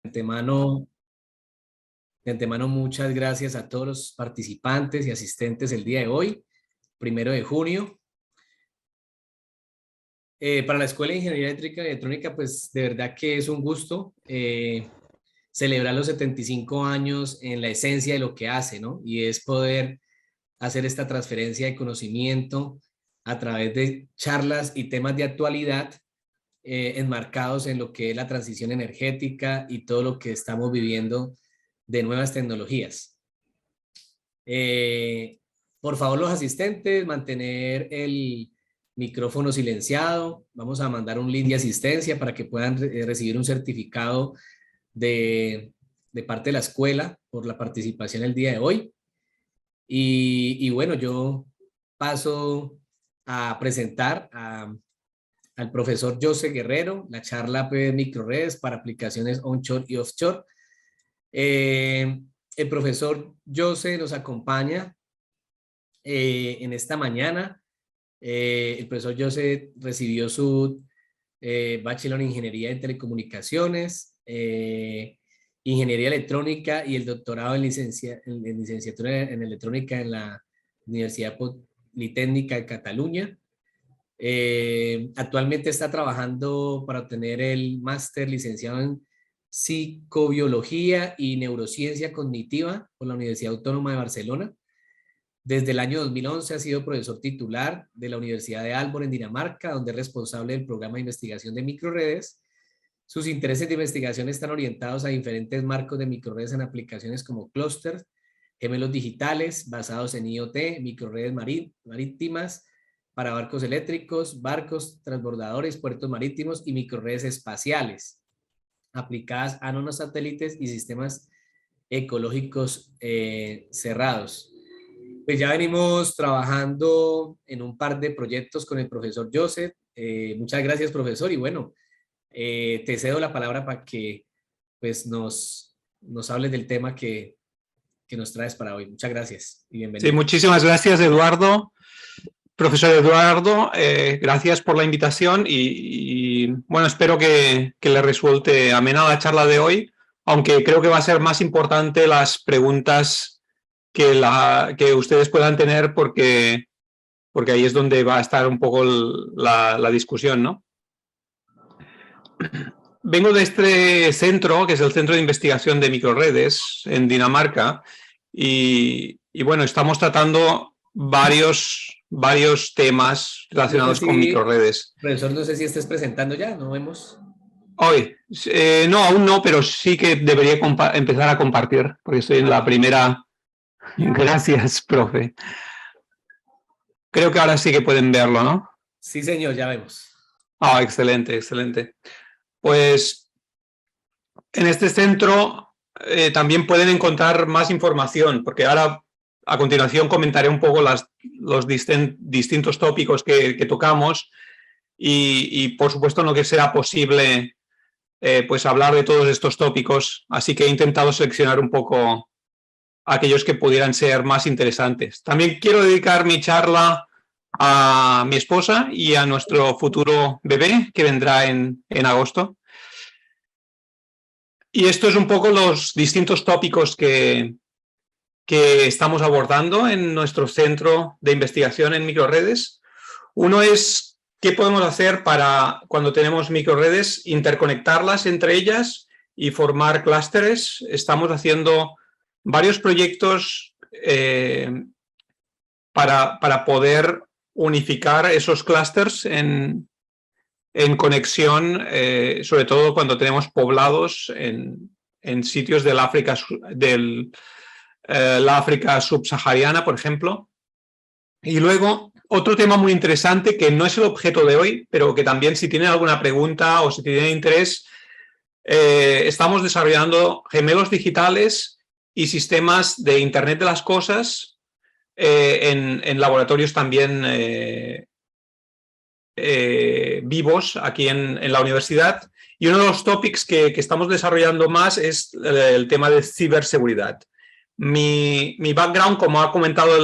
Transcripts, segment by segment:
antemano, de antemano, muchas gracias a todos los participantes y asistentes el día de hoy, 1 de junio. Para la Escuela de Ingeniería Eléctrica y Electrónica, pues de verdad que es un gusto celebrar los 75 años en la esencia de lo que hace, ¿no? Y es poder hacer esta transferencia de conocimiento a través de charlas y temas de actualidad enmarcados en lo que es la transición energética y todo lo que estamos viviendo de nuevas tecnologías. Por favor, los asistentes, mantener el micrófono silenciado. Vamos a mandar un link de asistencia para que puedan recibir un certificado de parte de la escuela por la participación el día de hoy. Y bueno, yo paso a presentar al profesor José Guerrero, la charla de microredes para aplicaciones onshore y offshore. El profesor José nos acompaña en esta mañana. El profesor José recibió su bachelor en Ingeniería en Telecomunicaciones, Ingeniería Electrónica y el doctorado en licenciatura en Electrónica en la Universidad Politécnica de Cataluña. Actualmente está trabajando para obtener el máster licenciado en Psicobiología y Neurociencia Cognitiva por la Universidad Autónoma de Barcelona. Desde el año 2011 ha sido profesor titular de la Universidad de Aalborg en Dinamarca, donde es responsable del programa de investigación de microredes. Sus intereses de investigación están orientados a diferentes marcos de microredes en aplicaciones como clústeres, gemelos digitales basados en IoT, microredes marítimas para barcos eléctricos, barcos transbordadores, puertos marítimos y microredes espaciales aplicadas a nanosatélites y sistemas ecológicos cerrados. Pues ya venimos trabajando en un par de proyectos con el profesor Joseph. Muchas gracias, profesor. Y bueno, te cedo la palabra para que pues, nos hables del tema que nos traes para hoy. Muchas gracias y bienvenido. Sí, muchísimas gracias, Eduardo. Profesor Eduardo, gracias por la invitación y bueno, espero que le resulte amena la charla de hoy, aunque creo que va a ser más importante las preguntas que ustedes puedan tener porque ahí es donde va a estar un poco la discusión, ¿no? Vengo de este centro, que es el Centro de Investigación de Microredes en Dinamarca, y bueno, estamos tratando varios temas relacionados con microredes. Profesor, no sé si estés presentando ya, ¿no vemos? Hoy, no, aún no, pero sí que debería empezar a compartir, porque estoy en la primera. Gracias, profe. Creo que ahora sí que pueden verlo, ¿no? Sí, señor, ya vemos. Ah, excelente, excelente. Pues en este centro también pueden encontrar más información, porque ahora a continuación comentaré un poco los distintos tópicos que tocamos y por supuesto no que sea posible pues hablar de todos estos tópicos, así que he intentado seleccionar un poco aquellos que pudieran ser más interesantes. También quiero dedicar mi charla a mi esposa y a nuestro futuro bebé que vendrá en agosto. Y esto es un poco los distintos tópicos que estamos abordando en nuestro centro de investigación en microredes. Uno es qué podemos hacer para, cuando tenemos microredes, interconectarlas entre ellas y formar clústeres. Estamos haciendo varios proyectos para poder unificar esos clústeres en conexión, sobre todo cuando tenemos poblados en sitios del África, la África subsahariana, por ejemplo. Y luego, otro tema muy interesante que no es el objeto de hoy, pero que también si tienen alguna pregunta o si tienen interés, estamos desarrollando gemelos digitales y sistemas de Internet de las Cosas en laboratorios también vivos aquí en la universidad. Y uno de los topics que estamos desarrollando más es el tema de ciberseguridad. Mi background, como ha comentado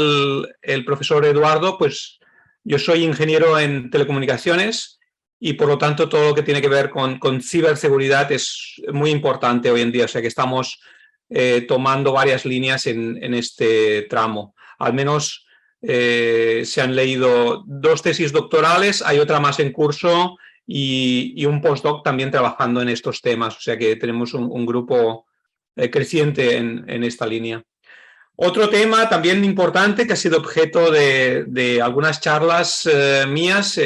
el profesor Eduardo, pues yo soy ingeniero en telecomunicaciones y por lo tanto todo lo que tiene que ver con ciberseguridad es muy importante hoy en día, o sea que estamos tomando varias líneas en este tramo. Al menos se han leído 2 tesis doctorales, hay otra más en curso y un postdoc también trabajando en estos temas, o sea que tenemos un grupo creciente en esta línea. Otro tema también importante que ha sido objeto de algunas charlas mías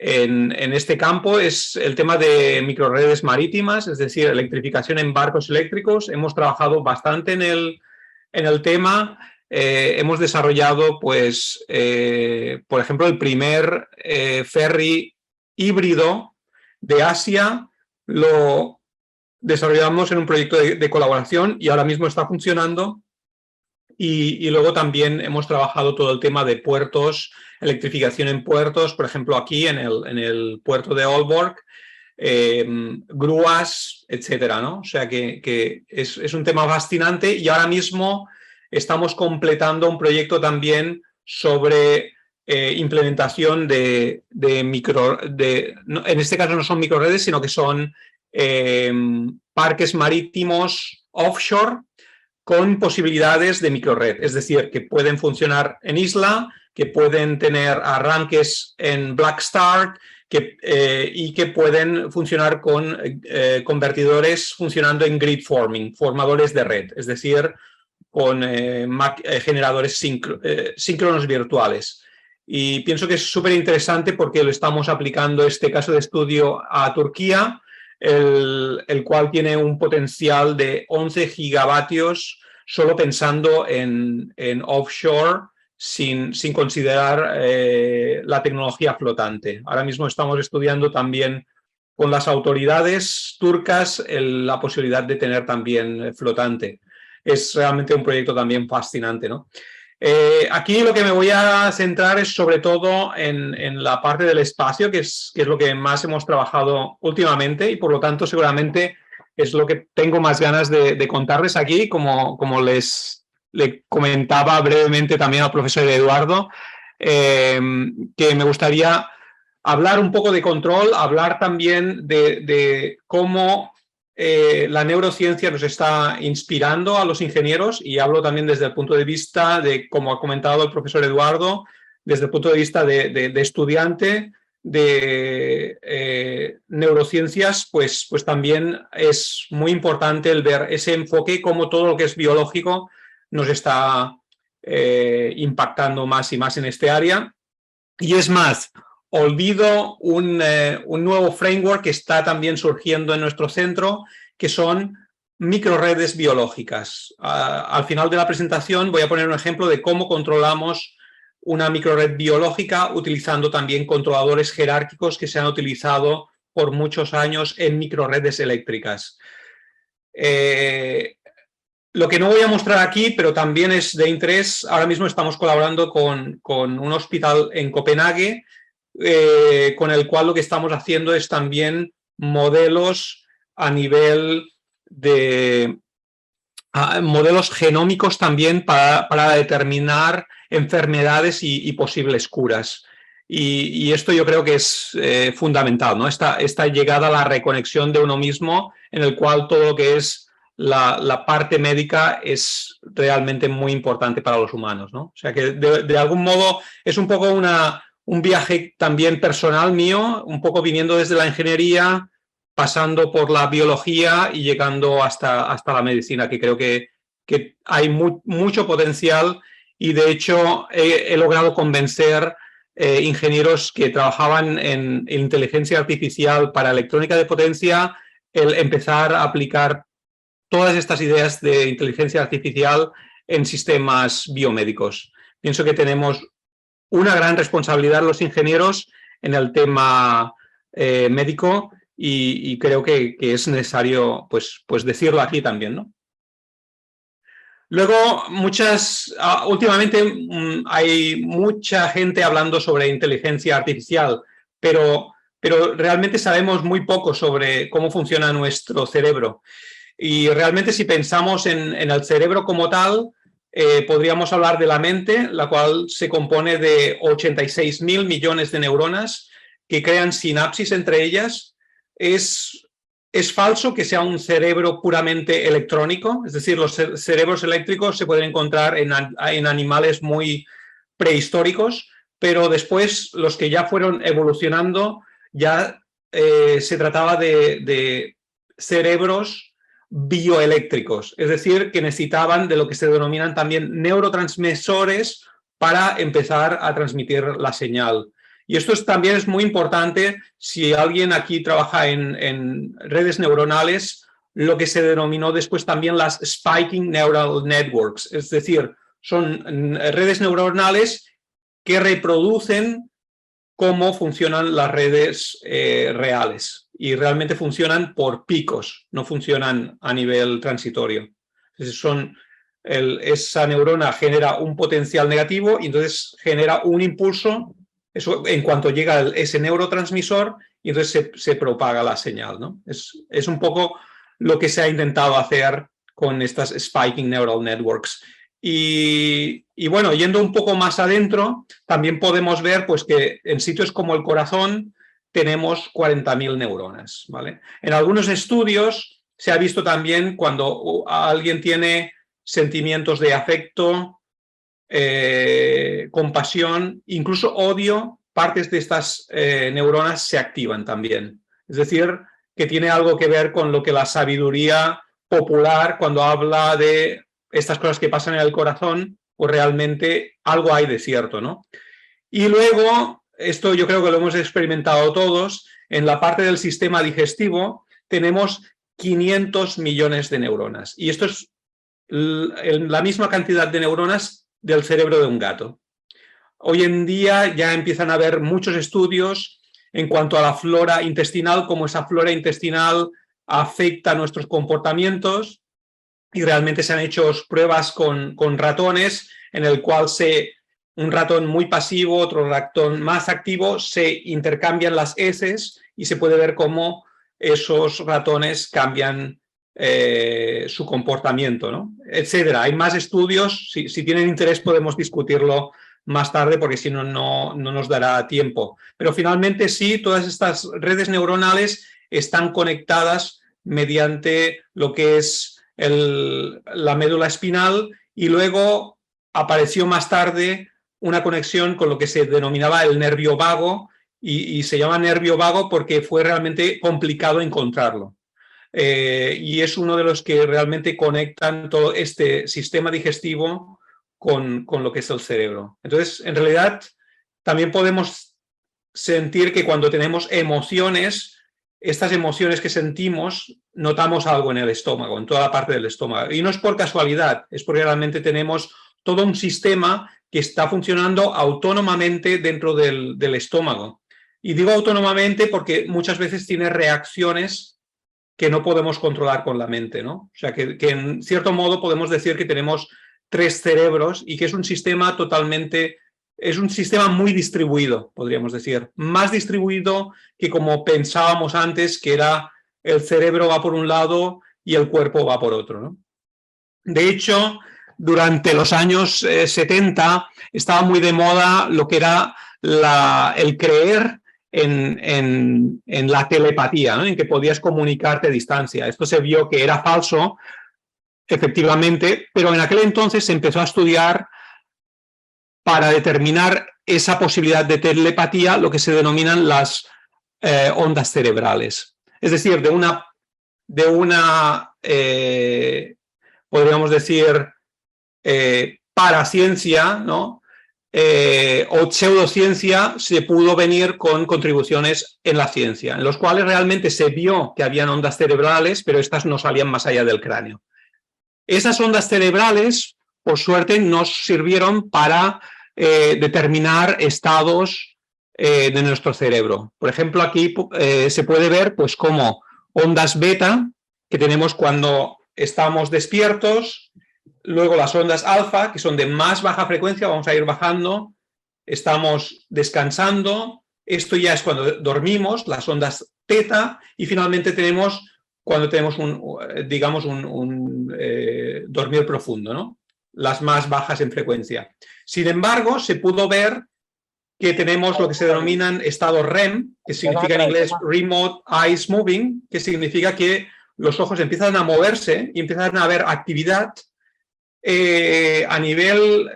en este campo es el tema de microredes marítimas, es decir, electrificación en barcos eléctricos. Hemos trabajado bastante en el tema. Hemos desarrollado, pues, por ejemplo, el primer ferry híbrido de Asia. Lo desarrollamos en un proyecto de colaboración y ahora mismo está funcionando. Y luego también hemos trabajado todo el tema de puertos, electrificación en puertos, por ejemplo, aquí en el puerto de Aalborg, grúas, etcétera, ¿no? O sea que es un tema fascinante y ahora mismo estamos completando un proyecto también sobre implementación en este caso no son microredes, sino que son parques marítimos offshore con posibilidades de microred, es decir, que pueden funcionar en isla, que pueden tener arranques en Black Start y que pueden funcionar con convertidores funcionando en grid forming, formadores de red, es decir, con generadores síncronos virtuales. Y pienso que es súper interesante porque lo estamos aplicando este caso de estudio a Turquía, el cual tiene un potencial de 11 gigavatios solo pensando en offshore sin considerar la tecnología flotante. Ahora mismo estamos estudiando también con las autoridades turcas la posibilidad de tener también flotante. Es realmente un proyecto también fascinante, ¿no? Aquí lo que me voy a centrar es sobre todo en la parte del espacio, que es lo que más hemos trabajado últimamente y por lo tanto seguramente es lo que tengo más ganas de contarles aquí, como le comentaba brevemente también al profesor Eduardo, que me gustaría hablar un poco de control, hablar también de cómo la neurociencia nos está inspirando a los ingenieros y hablo también desde el punto de vista de, como ha comentado el profesor Eduardo, desde el punto de vista de estudiante de neurociencias, pues también es muy importante el ver ese enfoque, cómo todo lo que es biológico nos está impactando más y más en este área. Y es más, olvido un nuevo framework que está también surgiendo en nuestro centro, que son microredes biológicas. Al final de la presentación voy a poner un ejemplo de cómo controlamos una microred biológica utilizando también controladores jerárquicos que se han utilizado por muchos años en microredes eléctricas. Lo que no voy a mostrar aquí, pero también es de interés, ahora mismo estamos colaborando con un hospital en Copenhague, con el cual lo que estamos haciendo es también modelos a nivel de modelos genómicos también para determinar enfermedades y posibles curas. Y esto yo creo que es fundamental, ¿no? Esta llegada a la reconexión de uno mismo, en el cual todo lo que es la parte médica es realmente muy importante para los humanos, ¿no? O sea que de algún modo es un poco un viaje también personal mío, un poco viniendo desde la ingeniería, pasando por la biología y llegando hasta la medicina, que creo que hay mucho potencial y de hecho he logrado convencer ingenieros que trabajaban en inteligencia artificial para electrónica de potencia, el empezar a aplicar todas estas ideas de inteligencia artificial en sistemas biomédicos. Pienso que tenemos una gran responsabilidad los ingenieros en el tema médico y creo que es necesario pues decirlo aquí también, ¿no? Luego, últimamente hay mucha gente hablando sobre inteligencia artificial, pero realmente sabemos muy poco sobre cómo funciona nuestro cerebro. Y realmente si pensamos en el cerebro como tal, podríamos hablar de la mente, la cual se compone de 86.000 millones de neuronas que crean sinapsis entre ellas. Es falso que sea un cerebro puramente electrónico, es decir, los cerebros eléctricos se pueden encontrar en animales muy prehistóricos, pero después los que ya fueron evolucionando ya se trataba de cerebros bioeléctricos, es decir, que necesitaban de lo que se denominan también neurotransmisores para empezar a transmitir la señal. Y esto también es muy importante si alguien aquí trabaja en redes neuronales, lo que se denominó después también las spiking neural networks, es decir, son redes neuronales que reproducen cómo funcionan las redes reales y realmente funcionan por picos, no funcionan a nivel transitorio. Entonces esa neurona genera un potencial negativo y entonces genera un impulso. Eso, en cuanto llega ese neurotransmisor, y entonces se propaga la señal, ¿no? Es un poco lo que se ha intentado hacer con estas spiking neural networks. Y bueno, yendo un poco más adentro, también podemos ver pues, que en sitios como el corazón tenemos 40.000 neuronas, ¿vale? En algunos estudios se ha visto también cuando alguien tiene sentimientos de afecto, compasión, incluso odio, partes de estas neuronas se activan también. Es decir, que tiene algo que ver con lo que la sabiduría popular, cuando habla de estas cosas que pasan en el corazón, pues realmente algo hay de cierto, ¿no? Y luego, esto yo creo que lo hemos experimentado todos, en la parte del sistema digestivo tenemos 500 millones de neuronas. Y esto es la misma cantidad de neuronas del cerebro de un gato. Hoy en día ya empiezan a haber muchos estudios en cuanto a la flora intestinal, cómo esa flora intestinal afecta nuestros comportamientos, y realmente se han hecho pruebas con ratones en el cual un ratón muy pasivo, otro ratón más activo, se intercambian las heces y se puede ver cómo esos ratones cambian su comportamiento, ¿no? Etcétera. Hay más estudios, si tienen interés podemos discutirlo más tarde porque si no, no nos dará tiempo. Pero finalmente sí, todas estas redes neuronales están conectadas mediante lo que es la médula espinal, y luego apareció más tarde una conexión con lo que se denominaba el nervio vago, y se llama nervio vago porque fue realmente complicado encontrarlo. Y es uno de los que realmente conectan todo este sistema digestivo con lo que es el cerebro. Entonces, en realidad, también podemos sentir que cuando tenemos emociones, estas emociones que sentimos, notamos algo en el estómago, en toda la parte del estómago. Y no es por casualidad, es porque realmente tenemos todo un sistema que está funcionando autónomamente dentro del estómago. Y digo autónomamente porque muchas veces tiene reacciones que no podemos controlar con la mente, ¿no? O sea, que en cierto modo podemos decir que tenemos 3 cerebros y que es un sistema muy distribuido, podríamos decir. Más distribuido que como pensábamos antes, que era el cerebro va por un lado y el cuerpo va por otro, ¿no? De hecho, durante los años 70 estaba muy de moda lo que era el creer en la telepatía, ¿no? En que podías comunicarte a distancia. Esto se vio que era falso, efectivamente, pero en aquel entonces se empezó a estudiar para determinar esa posibilidad de telepatía, lo que se denominan las ondas cerebrales. Es decir, de una podríamos decir, paraciencia, ¿no? O pseudociencia, se pudo venir con contribuciones en la ciencia, en los cuales realmente se vio que habían ondas cerebrales, pero estas no salían más allá del cráneo. Esas ondas cerebrales, por suerte, nos sirvieron para determinar estados de nuestro cerebro. Por ejemplo, aquí se puede ver pues, cómo ondas beta, que tenemos cuando estamos despiertos, luego las ondas alfa, que son de más baja frecuencia, vamos a ir bajando, estamos descansando, esto ya es cuando dormimos, las ondas teta, y finalmente tenemos cuando tenemos un dormir profundo, ¿no? Las más bajas en frecuencia. Sin embargo, se pudo ver que tenemos lo que se denominan estados REM, que significa en inglés Remote Eyes Moving, que significa que los ojos empiezan a moverse y empiezan a haber actividad a nivel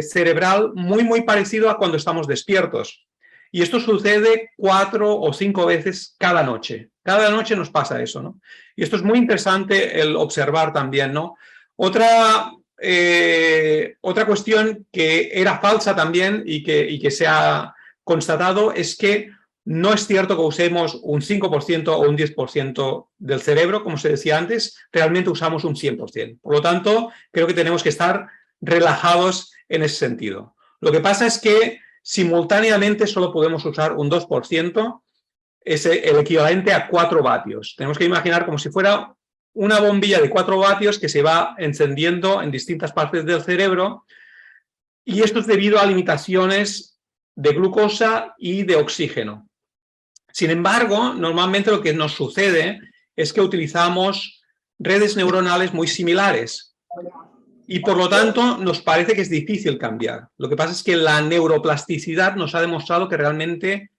cerebral muy parecido a cuando estamos despiertos. Y esto sucede 4 o 5 veces cada noche. Cada noche nos pasa eso, ¿no? Y esto es muy interesante el observar también, ¿no? Otra cuestión que era falsa también y que se ha constatado es que no es cierto que usemos un 5% o un 10% del cerebro, como se decía antes, realmente usamos un 100%. Por lo tanto, creo que tenemos que estar relajados en ese sentido. Lo que pasa es que simultáneamente solo podemos usar un 2%, es el equivalente a 4 vatios. Tenemos que imaginar como si fuera una bombilla de 4 vatios que se va encendiendo en distintas partes del cerebro, y esto es debido a limitaciones de glucosa y de oxígeno. Sin embargo, normalmente lo que nos sucede es que utilizamos redes neuronales muy similares y por lo tanto nos parece que es difícil cambiar. Lo que pasa es que la neuroplasticidad nos ha demostrado que realmente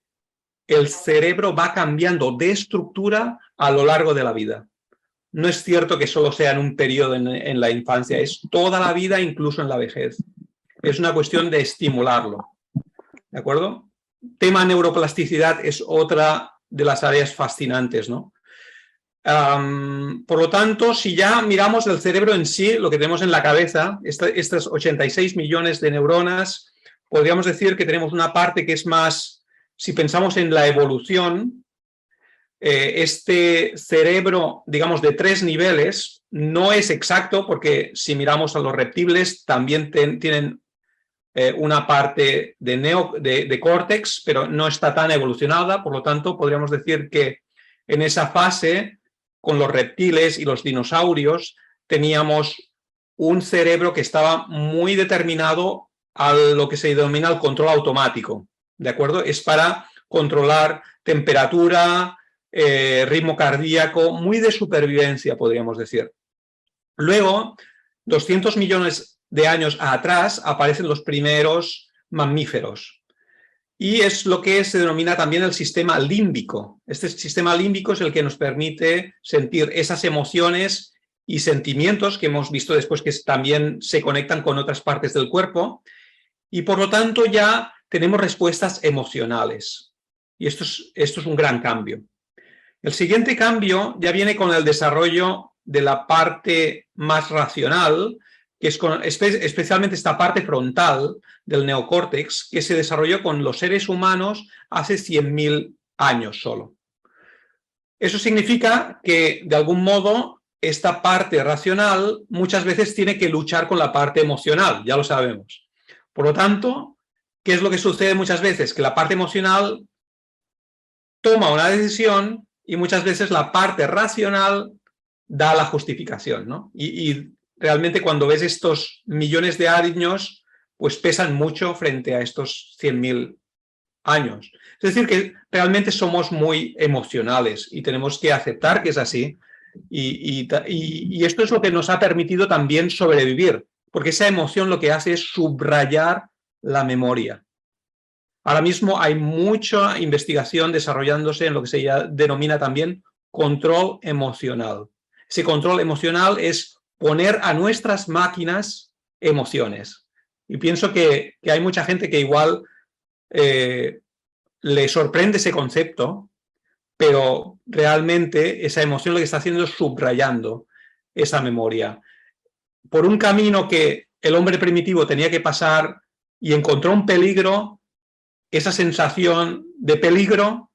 el cerebro va cambiando de estructura a lo largo de la vida. No es cierto que solo sea en un periodo en la infancia, es toda la vida, incluso en la vejez. Es una cuestión de estimularlo. ¿De acuerdo? Tema neuroplasticidad es otra de las áreas fascinantes, ¿no? Por lo tanto, si ya miramos el cerebro en sí, lo que tenemos en la cabeza, estas 86 millones de neuronas, podríamos decir que tenemos una parte que es más, si pensamos en la evolución, este cerebro, digamos, de 3 niveles, no es exacto porque si miramos a los reptiles también tienen una parte de córtex, pero no está tan evolucionada, por lo tanto podríamos decir que en esa fase, con los reptiles y los dinosaurios, teníamos un cerebro que estaba muy determinado a lo que se denomina el control automático, ¿de acuerdo? Es para controlar temperatura, ritmo cardíaco, muy de supervivencia, podríamos decir. Luego, 200 millones de años atrás aparecen los primeros mamíferos. Y es lo que se denomina también el sistema límbico. Este sistema límbico es el que nos permite sentir esas emociones y sentimientos que hemos visto después que también se conectan con otras partes del cuerpo. Y por lo tanto ya tenemos respuestas emocionales. Y esto es un gran cambio. El siguiente cambio ya viene con el desarrollo de la parte más racional, que es especialmente esta parte frontal del neocórtex, que se desarrolló con los seres humanos hace 100.000 años solo. Eso significa que, de algún modo, esta parte racional muchas veces tiene que luchar con la parte emocional, ya lo sabemos. Por lo tanto, ¿qué es lo que sucede muchas veces? Que la parte emocional toma una decisión y muchas veces la parte racional da la justificación, ¿no? Y realmente cuando ves estos millones de años, pues pesan mucho frente a estos 100.000 años. Es decir, que realmente somos muy emocionales y tenemos que aceptar que es así. Y esto es lo que nos ha permitido también sobrevivir, porque esa emoción lo que hace es subrayar la memoria. Ahora mismo hay mucha investigación desarrollándose en lo que se denomina también control emocional. Ese control emocional es poner a nuestras máquinas emociones. Y pienso que hay mucha gente que igual le sorprende ese concepto, pero realmente esa emoción lo que está haciendo es subrayando esa memoria. Por un camino que el hombre primitivo tenía que pasar y encontró un peligro, esa sensación de peligro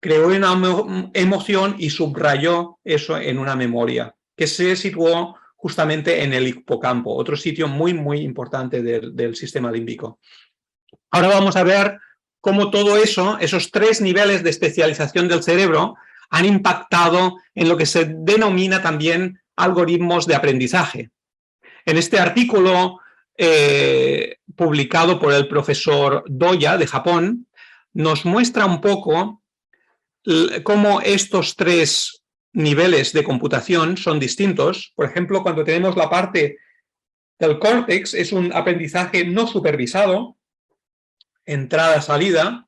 creó una emoción y subrayó eso en una memoria, que se situó justamente en el hipocampo, otro sitio muy importante del sistema límbico. Ahora vamos a ver cómo todo eso, esos 3 niveles de especialización del cerebro, han impactado en lo que se denomina también algoritmos de aprendizaje. En este artículo publicado por el profesor Doya de Japón, nos muestra un poco cómo estos 3 niveles de computación son distintos. Por ejemplo, cuando tenemos la parte del córtex, es un aprendizaje no supervisado, entrada-salida.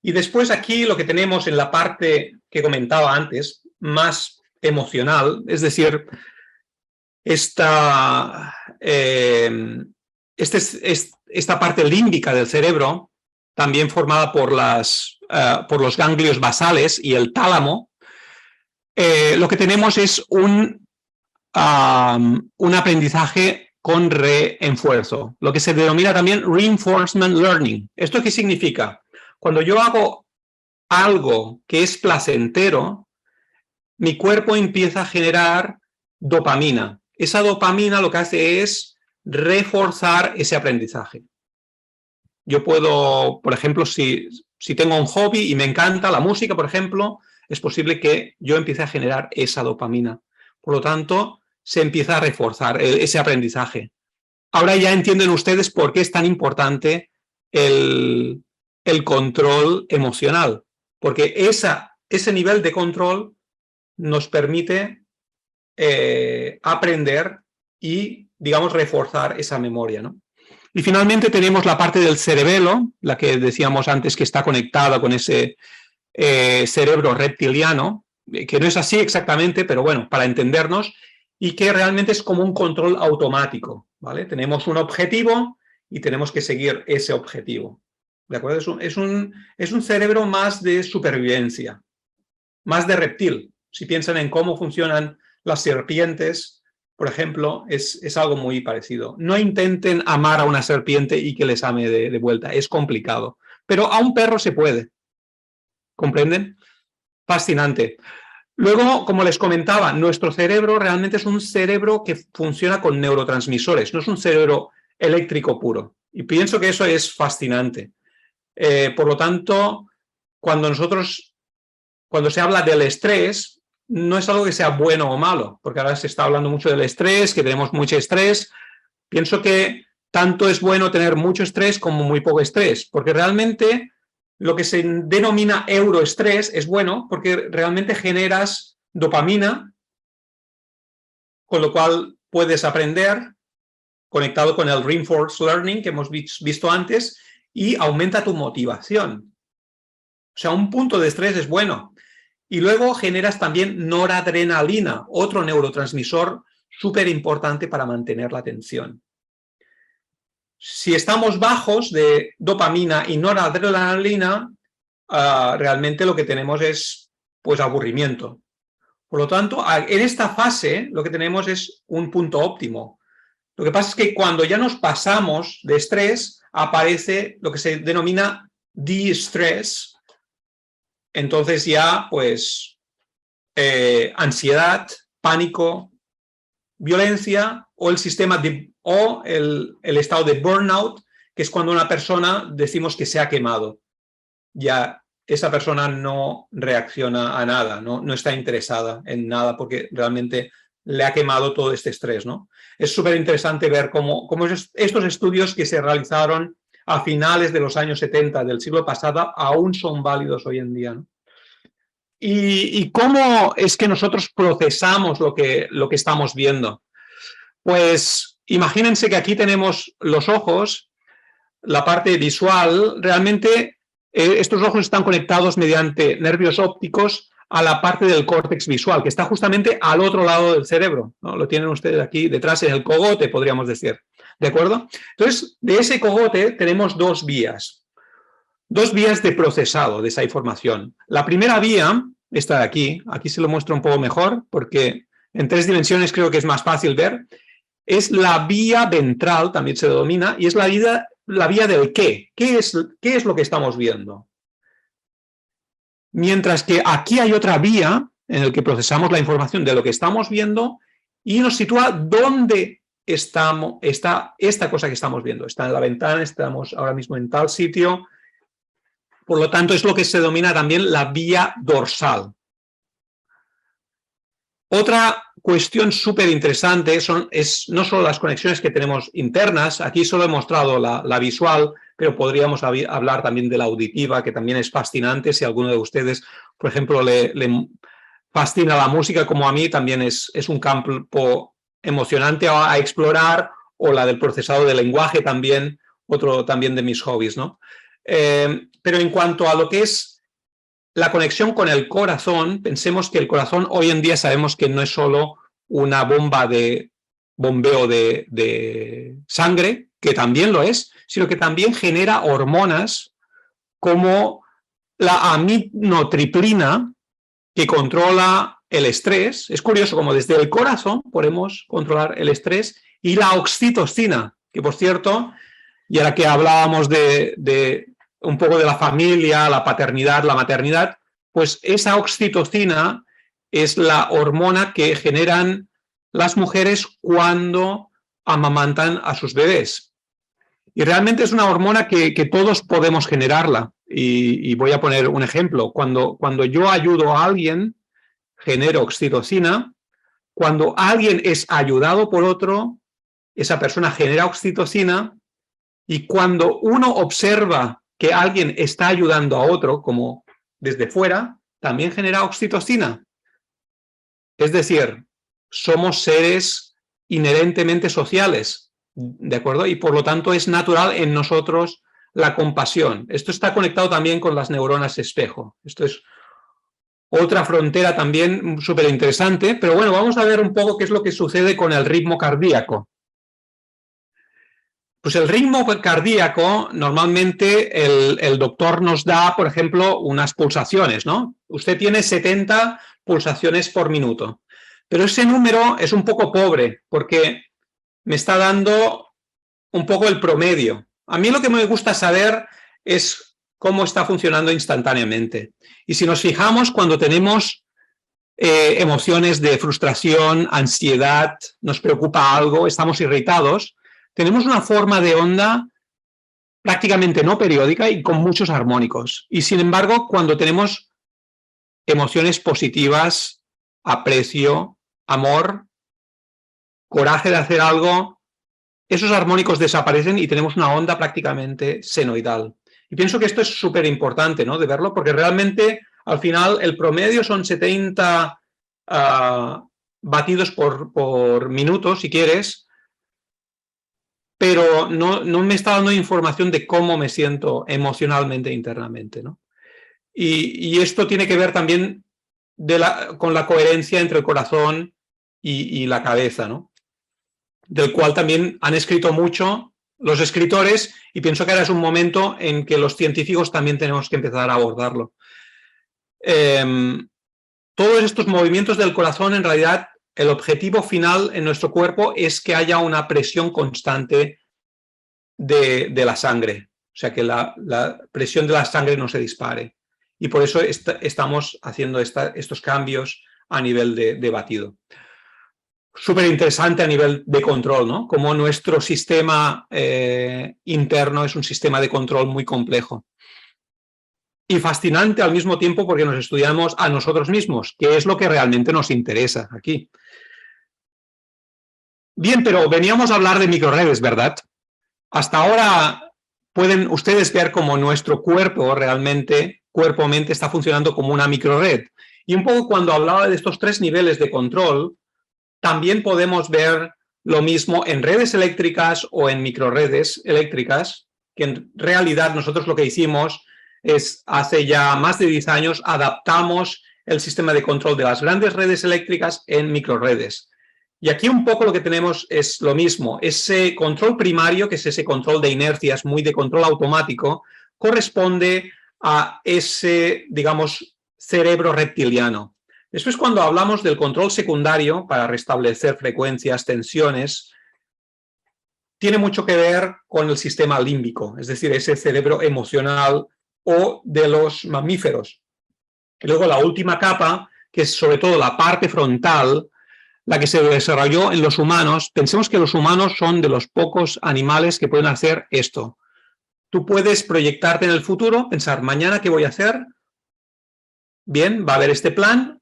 Y después aquí lo que tenemos en la parte que comentaba antes, más emocional, es decir, esta parte límbica del cerebro, también formada por los ganglios basales y el tálamo, lo que tenemos es un aprendizaje con refuerzo, lo que se denomina también reinforcement learning. ¿Esto qué significa? Cuando yo hago algo que es placentero, mi cuerpo empieza a generar dopamina. Esa dopamina lo que hace es reforzar ese aprendizaje. Yo puedo, por ejemplo, si tengo un hobby y me encanta la música, por ejemplo, es posible que yo empiece a generar esa dopamina. Por lo tanto, se empieza a reforzar ese aprendizaje. Ahora ya entienden ustedes por qué es tan importante el control emocional, porque ese nivel de control nos permite aprender y, digamos, reforzar esa memoria, ¿no? Y finalmente tenemos la parte del cerebelo, la que decíamos antes que está conectada con ese cerebro reptiliano, que no es así exactamente, pero bueno, para entendernos, y que realmente es como un control automático, ¿vale? Tenemos un objetivo y tenemos que seguir ese objetivo, ¿de acuerdo? Es un cerebro más de supervivencia, más de reptil. Si piensan en cómo funcionan las serpientes, por ejemplo, es algo muy parecido. No intenten amar a una serpiente y que les ame de vuelta, es complicado. Pero a un perro se puede, ¿comprenden? Fascinante. Luego, como les comentaba, nuestro cerebro realmente es un cerebro que funciona con neurotransmisores, no es un cerebro eléctrico puro. Y pienso que eso es fascinante. Por lo tanto, cuando se habla del estrés, no es algo que sea bueno o malo, porque ahora se está hablando mucho del estrés, que tenemos mucho estrés. Pienso que tanto es bueno tener mucho estrés como muy poco estrés, porque realmente lo que se denomina euroestrés es bueno porque realmente generas dopamina, con lo cual puedes aprender, conectado con el reinforced learning que hemos visto antes, y aumenta tu motivación. O sea, un punto de estrés es bueno. Y luego generas también noradrenalina, otro neurotransmisor súper importante para mantener la atención. Si estamos bajos de dopamina y noradrenalina, realmente lo que tenemos es pues aburrimiento. Por lo tanto, en esta fase lo que tenemos es un punto óptimo. Lo que pasa es que cuando ya nos pasamos de estrés, aparece lo que se denomina de-stress. Entonces ya, pues, ansiedad, pánico, violencia o el estado de burnout, que es cuando una persona decimos que se ha quemado. Ya esa persona no reacciona a nada, no está interesada en nada porque realmente le ha quemado todo este estrés, ¿no? Es súper interesante ver cómo estos estudios que se realizaron a finales de los años 70 del siglo pasado aún son válidos hoy en día, ¿no? ¿Y cómo es que nosotros procesamos lo que estamos viendo? Pues imagínense que aquí tenemos los ojos, la parte visual. Realmente estos ojos están conectados mediante nervios ópticos a la parte del córtex visual, que está justamente al otro lado del cerebro, ¿no? Lo tienen ustedes aquí detrás en el cogote, podríamos decir. ¿De acuerdo? Entonces, de ese cogote tenemos dos vías de procesado de esa información. La primera vía está aquí se lo muestro un poco mejor porque en 3 dimensiones creo que es más fácil ver. Es la vía ventral, también se denomina, y es la vía del qué. ¿Qué es lo que estamos viendo? Mientras que aquí hay otra vía en la que procesamos la información de lo que estamos viendo y nos sitúa dónde está esta cosa que estamos viendo. Está en la ventana, estamos ahora mismo en tal sitio. Por lo tanto, es lo que se denomina también la vía dorsal. Otra cuestión súper interesante no solo las conexiones que tenemos internas, aquí solo he mostrado la visual, pero podríamos hablar también de la auditiva, que también es fascinante. Si a alguno de ustedes, por ejemplo, le fascina la música, como a mí, también es un campo emocionante a explorar, o la del procesado de lenguaje también, otro también de mis hobbies, ¿no? Pero en cuanto a lo que es la conexión con el corazón, pensemos que el corazón hoy en día sabemos que no es solo una bomba de bombeo de sangre, que también lo es, sino que también genera hormonas como la aminotriplina, que controla el estrés. Es curioso como desde el corazón podemos controlar el estrés, y la oxitocina, que por cierto, y ahora que hablábamos de un poco de la familia, la paternidad, la maternidad, pues esa oxitocina es la hormona que generan las mujeres cuando amamantan a sus bebés. Y realmente es una hormona que todos podemos generarla. Y voy a poner un ejemplo. Cuando yo ayudo a alguien, genero oxitocina. Cuando alguien es ayudado por otro, esa persona genera oxitocina. Y cuando uno observa que alguien está ayudando a otro, como desde fuera, también genera oxitocina. Es decir, somos seres inherentemente sociales, ¿de acuerdo? Y por lo tanto es natural en nosotros la compasión. Esto está conectado también con las neuronas espejo. Esto es otra frontera también súper interesante, pero bueno, vamos a ver un poco qué es lo que sucede con el ritmo cardíaco. Pues el ritmo cardíaco, normalmente el doctor nos da, por ejemplo, unas pulsaciones, ¿no? Usted tiene 70 pulsaciones por minuto, pero ese número es un poco pobre porque me está dando un poco el promedio. A mí lo que me gusta saber es cómo está funcionando instantáneamente. Y si nos fijamos, cuando tenemos emociones de frustración, ansiedad, nos preocupa algo, estamos irritados, tenemos una forma de onda prácticamente no periódica y con muchos armónicos. Y sin embargo, cuando tenemos emociones positivas, aprecio, amor, coraje de hacer algo, esos armónicos desaparecen y tenemos una onda prácticamente senoidal. Y pienso que esto es súper importante, ¿no?, de verlo, porque realmente al final el promedio son 70 batidos por minuto, si quieres, pero no me está dando información de cómo me siento emocionalmente internamente, ¿no? Y esto tiene que ver también con la coherencia entre el corazón y la cabeza, ¿no?, del cual también han escrito mucho los escritores, y pienso que ahora es un momento en que los científicos también tenemos que empezar a abordarlo. Todos estos movimientos del corazón, en realidad, el objetivo final en nuestro cuerpo es que haya una presión constante de la sangre, o sea, que la presión de la sangre no se dispare. Y por eso estamos haciendo estos cambios a nivel de batido. Súper interesante a nivel de control, ¿no? Como nuestro sistema interno es un sistema de control muy complejo. Y fascinante al mismo tiempo porque nos estudiamos a nosotros mismos, que es lo que realmente nos interesa aquí. Bien, pero veníamos a hablar de microredes, ¿verdad? Hasta ahora pueden ustedes ver cómo nuestro cuerpo realmente, cuerpo-mente, está funcionando como una microred. Y un poco cuando hablaba de estos 3 niveles de control, también podemos ver lo mismo en redes eléctricas o en microredes eléctricas, que en realidad nosotros lo que hicimos es, hace ya más de 10 años, adaptamos el sistema de control de las grandes redes eléctricas en microredes. Y aquí un poco lo que tenemos es lo mismo. Ese control primario, que es ese control de inercias, muy de control automático, corresponde a ese, digamos, cerebro reptiliano. Después, cuando hablamos del control secundario para restablecer frecuencias, tensiones, tiene mucho que ver con el sistema límbico, es decir, ese cerebro emocional o de los mamíferos. Y luego la última capa, que es sobre todo la parte frontal, la que se desarrolló en los humanos. Pensemos que los humanos son de los pocos animales que pueden hacer esto. Tú puedes proyectarte en el futuro, pensar, mañana, ¿qué voy a hacer? Bien, va a haber este plan,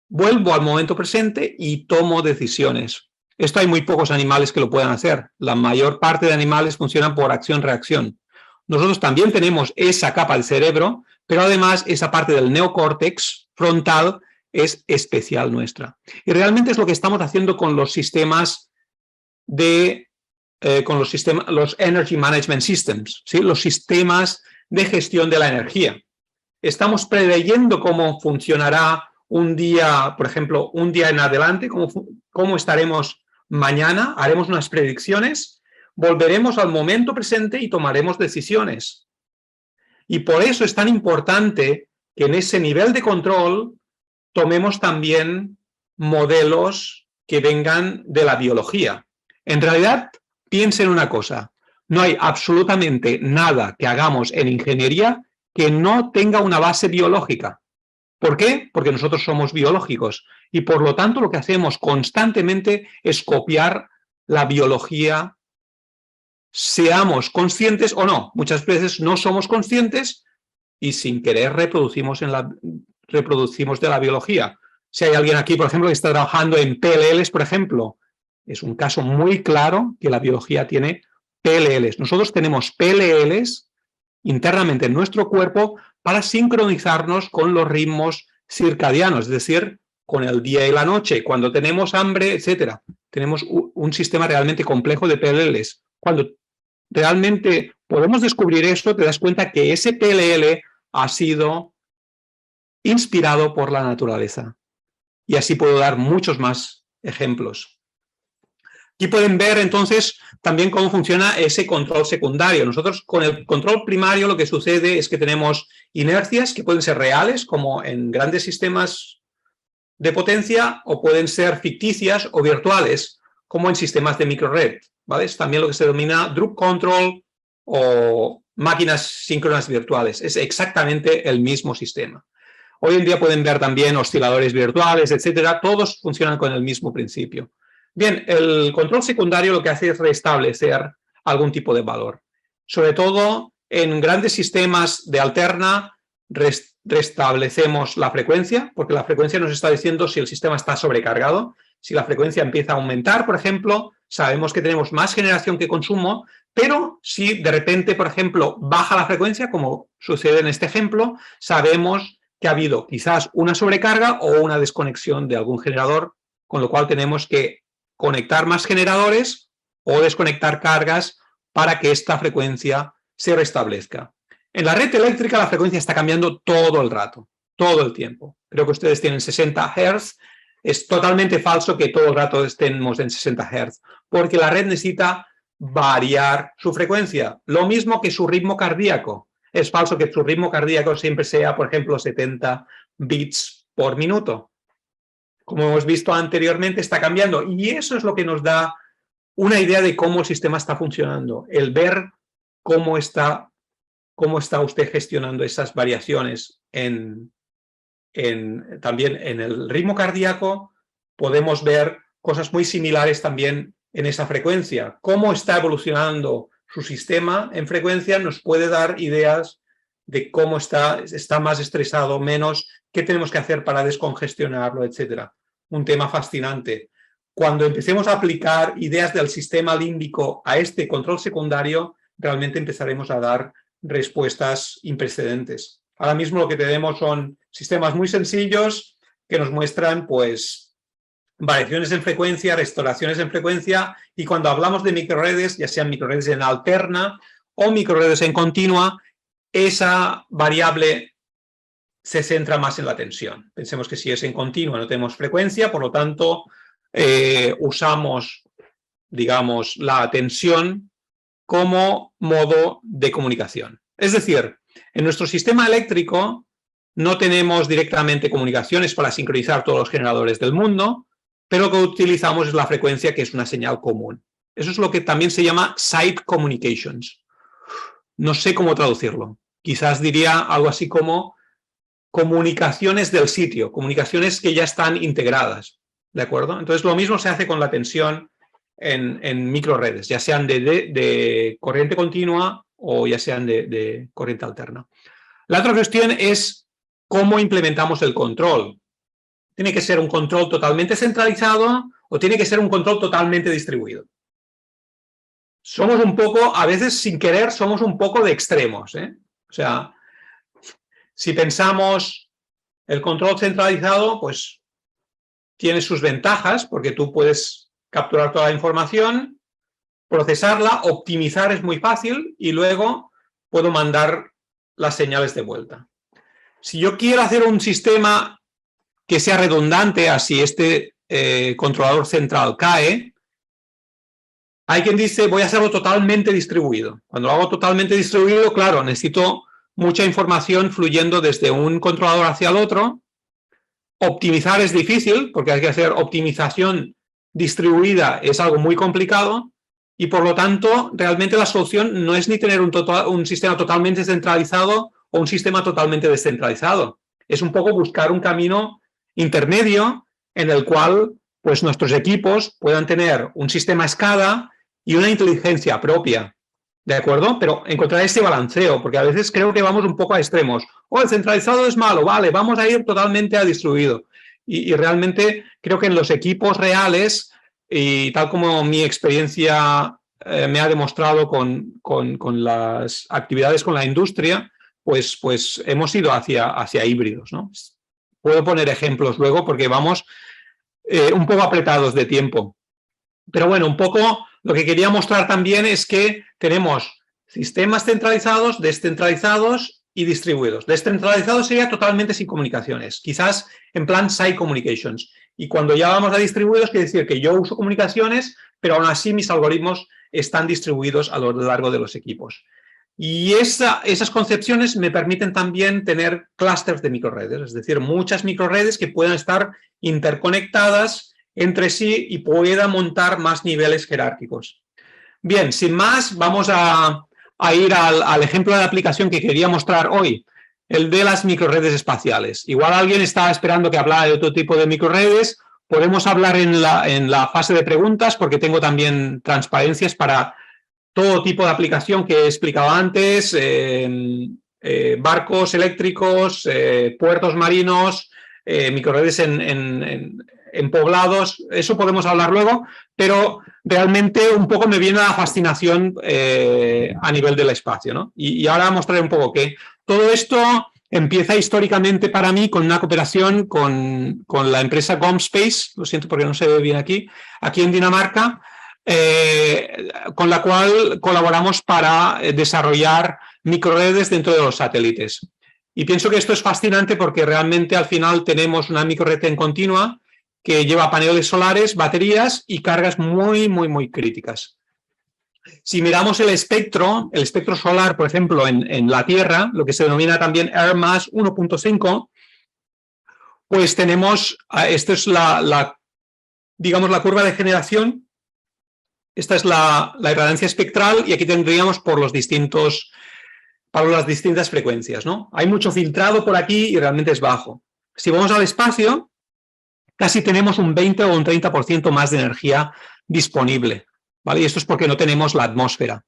vuelvo al momento presente y tomo decisiones. Esto hay muy pocos animales que lo puedan hacer. La mayor parte de animales funcionan por acción-reacción. Nosotros también tenemos esa capa del cerebro, pero además esa parte del neocórtex frontal es especial nuestra. Y realmente es lo que estamos haciendo con los sistemas los Energy Management Systems, ¿sí? Los sistemas de gestión de la energía. Estamos preveyendo cómo funcionará un día, por ejemplo, un día en adelante, cómo estaremos mañana, haremos unas predicciones, volveremos al momento presente y tomaremos decisiones. Y por eso es tan importante que en ese nivel de control tomemos también modelos que vengan de la biología. En realidad, piensen una cosa, no hay absolutamente nada que hagamos en ingeniería que no tenga una base biológica. ¿Por qué? Porque nosotros somos biológicos y por lo tanto lo que hacemos constantemente es copiar la biología, seamos conscientes o no. Muchas veces no somos conscientes y sin querer reproducimos de la biología. Si hay alguien aquí, por ejemplo, que está trabajando en PLLs, por ejemplo, es un caso muy claro que la biología tiene PLLs. Nosotros tenemos PLLs internamente en nuestro cuerpo para sincronizarnos con los ritmos circadianos, es decir, con el día y la noche, cuando tenemos hambre, etc. Tenemos un sistema realmente complejo de PLLs. Cuando realmente podemos descubrir esto, te das cuenta que ese PLL ha sido inspirado por la naturaleza. Y así puedo dar muchos más ejemplos. Aquí pueden ver entonces también cómo funciona ese control secundario. Nosotros con el control primario lo que sucede es que tenemos inercias que pueden ser reales, como en grandes sistemas de potencia, o pueden ser ficticias o virtuales, como en sistemas de microred, ¿vale? Es también lo que se denomina Drup Control o máquinas síncronas virtuales. Es exactamente el mismo sistema. Hoy en día pueden ver también osciladores virtuales, etcétera. Todos funcionan con el mismo principio. Bien, el control secundario lo que hace es restablecer algún tipo de valor. Sobre todo en grandes sistemas de alterna, restablecemos la frecuencia, porque la frecuencia nos está diciendo si el sistema está sobrecargado. Si la frecuencia empieza a aumentar, por ejemplo, sabemos que tenemos más generación que consumo, pero si de repente, por ejemplo, baja la frecuencia, como sucede en este ejemplo, sabemos que ha habido quizás una sobrecarga o una desconexión de algún generador, con lo cual tenemos que conectar más generadores o desconectar cargas para que esta frecuencia se restablezca. En la red eléctrica la frecuencia está cambiando todo el rato, todo el tiempo. Creo que ustedes tienen 60 Hz. Es totalmente falso que todo el rato estemos en 60 Hz, porque la red necesita variar su frecuencia. Lo mismo que su ritmo cardíaco. Es falso que su ritmo cardíaco siempre sea, por ejemplo, 70 bits por minuto. Como hemos visto anteriormente, está cambiando. Y eso es lo que nos da una idea de cómo el sistema está funcionando. El ver cómo está usted gestionando esas variaciones también en el ritmo cardíaco. Podemos ver cosas muy similares también en esa frecuencia. Cómo está evolucionando su sistema en frecuencia nos puede dar ideas de cómo está más estresado, menos, qué tenemos que hacer para descongestionarlo, etc. Un tema fascinante. Cuando empecemos a aplicar ideas del sistema límbico a este control secundario, realmente empezaremos a dar respuestas imprecedentes. Ahora mismo lo que tenemos son sistemas muy sencillos que nos muestran, pues, variaciones en frecuencia, restauraciones en frecuencia, y cuando hablamos de microredes, ya sean microredes en alterna o microredes en continua, esa variable se centra más en la tensión. Pensemos que si es en continua no tenemos frecuencia, por lo tanto usamos, digamos, la tensión como modo de comunicación. Es decir, en nuestro sistema eléctrico no tenemos directamente comunicaciones para sincronizar todos los generadores del mundo, pero lo que utilizamos es la frecuencia, que es una señal común. Eso es lo que también se llama site communications. No sé cómo traducirlo. Quizás diría algo así como comunicaciones del sitio, comunicaciones que ya están integradas, ¿de acuerdo? Entonces lo mismo se hace con la tensión en microredes, ya sean de corriente continua o ya sean de corriente alterna. La otra cuestión es cómo implementamos el control. ¿Tiene que ser un control totalmente centralizado o tiene que ser un control totalmente distribuido? Somos un poco, a veces sin querer, somos un poco de extremos, ¿eh? O sea, si pensamos el control centralizado, pues tiene sus ventajas porque tú puedes capturar toda la información, procesarla, optimizar es muy fácil y luego puedo mandar las señales de vuelta. Si yo quiero hacer un sistema que sea redundante, así este controlador central cae, hay quien dice, voy a hacerlo totalmente distribuido. Cuando lo hago totalmente distribuido, claro, necesito mucha información fluyendo desde un controlador hacia el otro. Optimizar es difícil, porque hay que hacer optimización distribuida, es algo muy complicado, y por lo tanto, realmente la solución no es ni tener un sistema totalmente centralizado o un sistema totalmente descentralizado. Es un poco buscar un camino intermedio en el cual pues, nuestros equipos puedan tener un sistema SCADA y una inteligencia propia, ¿de acuerdo? Pero encontrar ese balanceo, porque a veces creo que vamos un poco a extremos. El centralizado es malo, vale, vamos a ir totalmente a distribuido. Y realmente creo que en los equipos reales, y tal como mi experiencia me ha demostrado con las actividades con la industria, pues hemos ido hacia híbridos, ¿no? Puedo poner ejemplos luego porque vamos un poco apretados de tiempo. Pero bueno, un poco lo que quería mostrar también es que tenemos sistemas centralizados, descentralizados y distribuidos. Descentralizados sería totalmente sin comunicaciones, quizás en plan side communications. Y cuando ya vamos a distribuidos, quiere decir que yo uso comunicaciones, pero aún así mis algoritmos están distribuidos a lo largo de los equipos. Y esas concepciones me permiten también tener clústeres de microredes, es decir, muchas microredes que puedan estar interconectadas entre sí y pueda montar más niveles jerárquicos. Bien, sin más, vamos a ir al ejemplo de aplicación que quería mostrar hoy, el de las microredes espaciales. Igual alguien está esperando que hablara de otro tipo de microredes, podemos hablar en la fase de preguntas porque tengo también transparencias para todo tipo de aplicación que he explicado antes, barcos eléctricos, puertos marinos, microredes en poblados, eso podemos hablar luego, pero realmente un poco me viene la fascinación a nivel del espacio, ¿no? Y ahora mostraré un poco que todo esto empieza históricamente para mí con una cooperación con la empresa GomSpace, lo siento porque no se ve bien aquí en Dinamarca, con la cual colaboramos para desarrollar microredes dentro de los satélites. Y pienso que esto es fascinante porque realmente al final tenemos una microred en continua que lleva paneles solares, baterías y cargas muy, muy, muy críticas. Si miramos el espectro solar, por ejemplo, en la Tierra, lo que se denomina también Air Mass 1.5, pues tenemos, esto es digamos, la curva de generación. Esta es la irradiancia espectral y aquí tendríamos para las distintas frecuencias, ¿no? Hay mucho filtrado por aquí y realmente es bajo. Si vamos al espacio, casi tenemos un 20 o un 30% más de energía disponible, ¿vale? Y esto es porque no tenemos la atmósfera.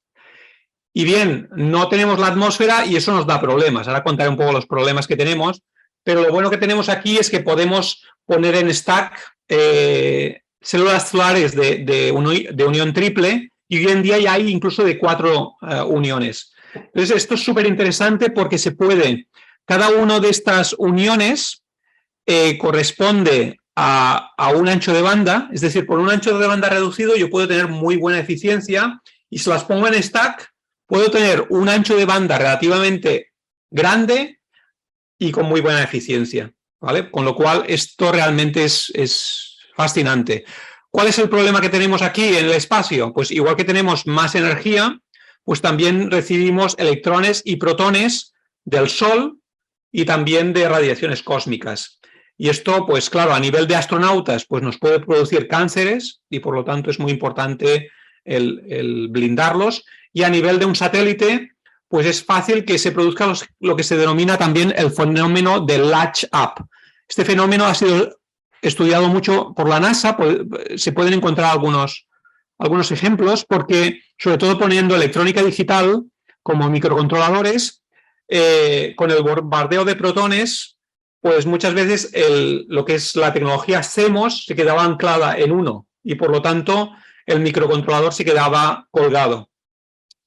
Y bien, no tenemos la atmósfera y eso nos da problemas. Ahora contaré un poco los problemas que tenemos, pero lo bueno que tenemos aquí es que podemos poner en stack células solares de unión triple y hoy en día ya hay incluso de 4 uniones. Entonces, esto es súper interesante porque cada una de estas uniones corresponde a un ancho de banda, es decir, por un ancho de banda reducido yo puedo tener muy buena eficiencia y si las pongo en stack puedo tener un ancho de banda relativamente grande y con muy buena eficiencia, ¿vale? Con lo cual esto realmente es fascinante. ¿Cuál es el problema que tenemos aquí en el espacio? Pues igual que tenemos más energía, pues también recibimos electrones y protones del Sol y también de radiaciones cósmicas. Y esto, pues claro, a nivel de astronautas, pues nos puede producir cánceres y por lo tanto es muy importante el blindarlos. Y a nivel de un satélite, pues es fácil que se produzca lo que se denomina también el fenómeno de latch up. Este fenómeno ha sido estudiado mucho por la NASA, se pueden encontrar algunos ejemplos, porque sobre todo poniendo electrónica digital como microcontroladores, con el bombardeo de protones, pues muchas veces lo que es la tecnología CMOS se quedaba anclada en uno y por lo tanto el microcontrolador se quedaba colgado.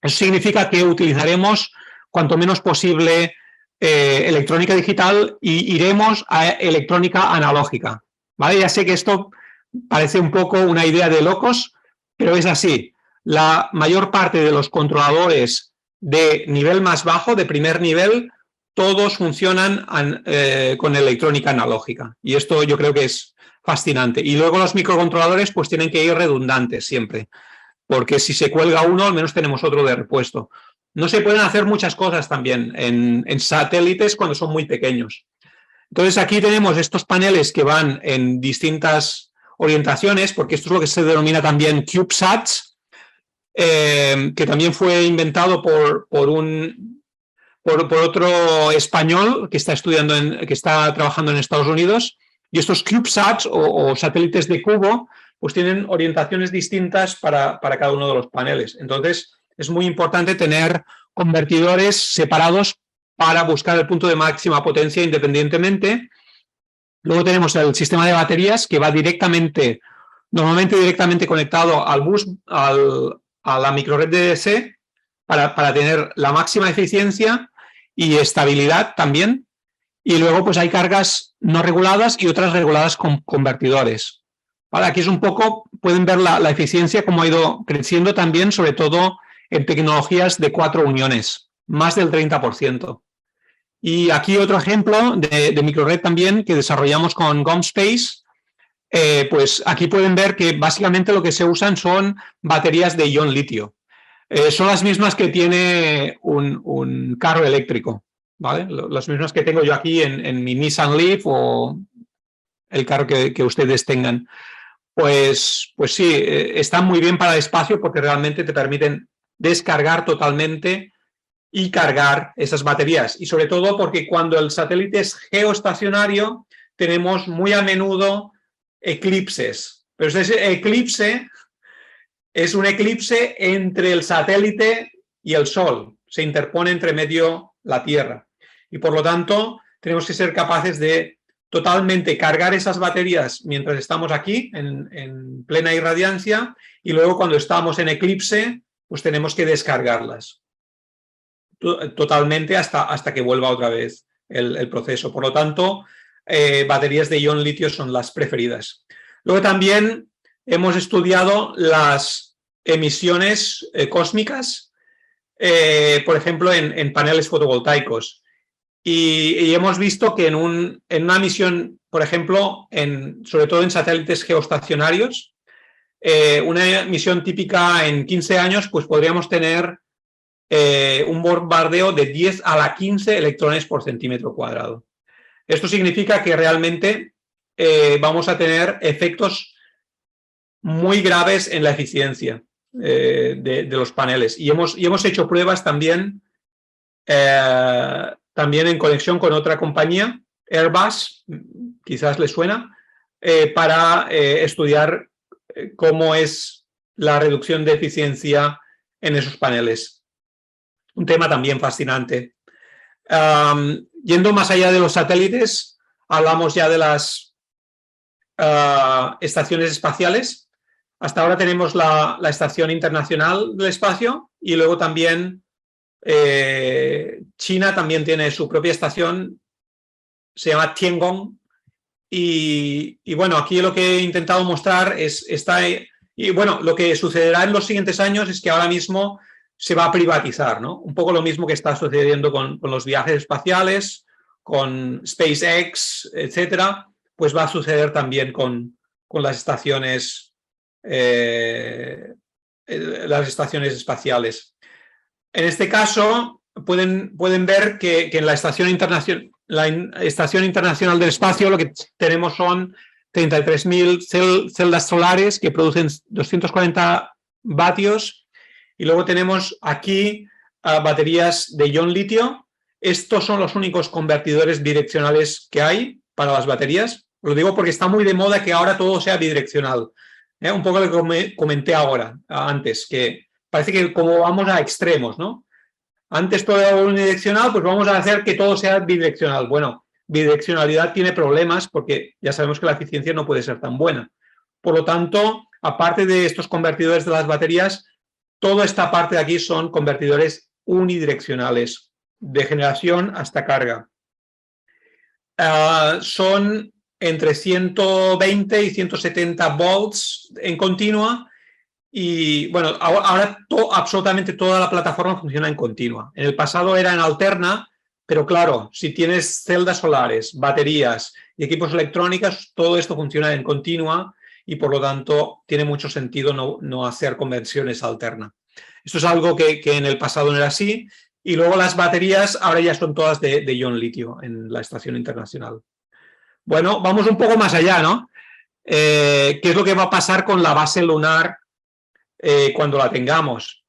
Eso significa que utilizaremos cuanto menos posible electrónica digital y iremos a electrónica analógica, ¿vale? Ya sé que esto parece un poco una idea de locos, pero es así. La mayor parte de los controladores de nivel más bajo, de primer nivel, todos funcionan con electrónica analógica. Y esto yo creo que es fascinante. Y luego los microcontroladores pues tienen que ir redundantes siempre, porque si se cuelga uno, al menos tenemos otro de repuesto. No se pueden hacer muchas cosas también en satélites cuando son muy pequeños. Entonces aquí tenemos estos paneles que van en distintas orientaciones, porque esto es lo que se denomina también CubeSats, que también fue inventado por otro español que está estudiando, que está trabajando en Estados Unidos. Y estos CubeSats o satélites de cubo, pues tienen orientaciones distintas para cada uno de los paneles. Entonces, es muy importante tener convertidores separados para buscar el punto de máxima potencia independientemente. Luego tenemos el sistema de baterías que va normalmente directamente conectado al bus, a la microred de DC para tener la máxima eficiencia y estabilidad también. Y luego pues hay cargas no reguladas y otras reguladas con convertidores. Vale, aquí es un poco, pueden ver la eficiencia como ha ido creciendo también, sobre todo en tecnologías de 4 uniones, más del 30%. Y aquí otro ejemplo de microred también que desarrollamos con GomSpace. Pues aquí pueden ver que básicamente lo que se usan son baterías de ion litio. Son las mismas que tiene un carro eléctrico, ¿vale? Las mismas que tengo yo aquí en mi Nissan Leaf o el carro que ustedes tengan. Pues sí, están muy bien para el espacio porque realmente te permiten descargar totalmente y cargar esas baterías. Y sobre todo porque cuando el satélite es geoestacionario, tenemos muy a menudo eclipses. Pero ese eclipse es un eclipse entre el satélite y el Sol. Se interpone entre medio la Tierra. Y por lo tanto, tenemos que ser capaces de totalmente cargar esas baterías mientras estamos aquí en plena irradiancia y luego cuando estamos en eclipse, pues tenemos que descargarlas totalmente hasta que vuelva otra vez el proceso. Por lo tanto, baterías de ion litio son las preferidas. Luego también hemos estudiado las emisiones cósmicas, por ejemplo, en paneles fotovoltaicos. Y hemos visto que en una misión, por ejemplo, sobre todo en satélites geoestacionarios, una misión típica en 15 años, pues podríamos tener un bombardeo de 10 a la 15 electrones por centímetro cuadrado. Esto significa que realmente vamos a tener efectos muy graves en la eficiencia de los paneles. Y hemos hecho pruebas también en conexión con otra compañía, Airbus, quizás les suena, para estudiar cómo es la reducción de eficiencia en esos paneles. Un tema también fascinante. Yendo más allá de los satélites, hablamos ya de las estaciones espaciales. Hasta ahora tenemos la Estación Internacional del Espacio y luego también China también tiene su propia estación, se llama Tiangong. Y bueno, aquí lo que he intentado mostrar lo que sucederá en los siguientes años es que ahora mismo se va a privatizar, ¿no? Un poco lo mismo que está sucediendo con los viajes espaciales, con SpaceX, etcétera, pues va a suceder también con las estaciones espaciales. En este caso, pueden ver que en la Estación Internacional del Espacio lo que tenemos son 33.000 celdas solares que producen 240 vatios. Y luego tenemos aquí baterías de ion litio. Estos son los únicos convertidores bidireccionales que hay para las baterías. Lo digo porque está muy de moda que ahora todo sea bidireccional. Un poco lo que comenté antes, que parece que como vamos a extremos, ¿no? Antes todo era unidireccional, pues vamos a hacer que todo sea bidireccional. Bueno, bidireccionalidad tiene problemas porque ya sabemos que la eficiencia no puede ser tan buena. Por lo tanto, aparte de estos convertidores de las baterías, toda esta parte de aquí son convertidores unidireccionales, de generación hasta carga. Son entre 120 y 170 volts en continua Y bueno, ahora absolutamente toda la plataforma funciona en continua. En el pasado era en alterna, pero claro, si tienes celdas solares, baterías y equipos electrónicos, todo esto funciona en continua y por lo tanto tiene mucho sentido no hacer conversiones alterna. Esto es algo que en el pasado no era así. Y luego las baterías ahora ya son todas de ion litio en la Estación Internacional. Bueno, vamos un poco más allá, ¿no? ¿Qué es lo que va a pasar con la base lunar cuando la tengamos?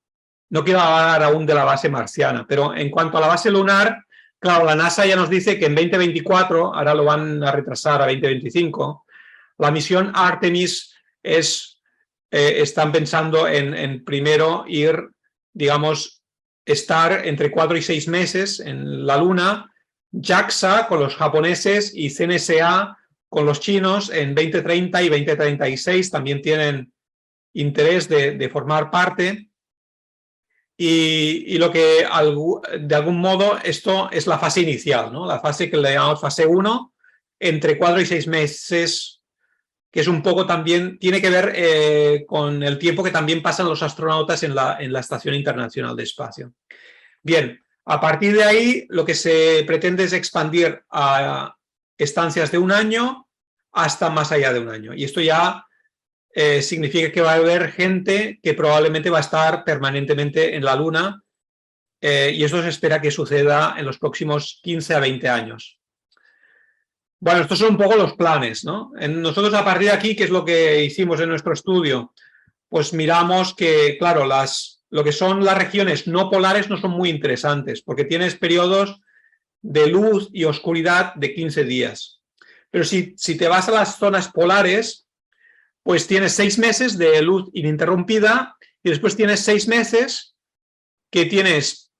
No quiero hablar aún de la base marciana, pero en cuanto a la base lunar, claro, la NASA ya nos dice que en 2024, ahora lo van a retrasar a 2025, la misión Artemis están pensando en primero ir, digamos, estar entre 4 y 6 meses en la Luna, JAXA con los japoneses y CNSA con los chinos en 2030 y 2036 también tienen interés de formar parte. Y lo que de algún modo esto es la fase inicial, ¿no? La fase que le llamamos fase 1, entre 4 y 6 meses, que es un poco también, tiene que ver con el tiempo que también pasan los astronautas en la Estación Internacional de Espacio. Bien, a partir de ahí lo que se pretende es expandir a estancias de 1 año hasta más allá de 1 año. Y esto ya significa que va a haber gente que probablemente va a estar permanentemente en la Luna y eso se espera que suceda en los próximos 15 a 20 años. Bueno, estos son un poco los planes, ¿no? Nosotros a partir de aquí, ¿qué es lo que hicimos en nuestro estudio? Pues miramos que, claro, lo que son las regiones no polares no son muy interesantes porque tienes periodos de luz y oscuridad de 15 días. Pero si te vas a las zonas polares, pues tienes 6 meses de luz ininterrumpida y después tienes 6 meses que tienes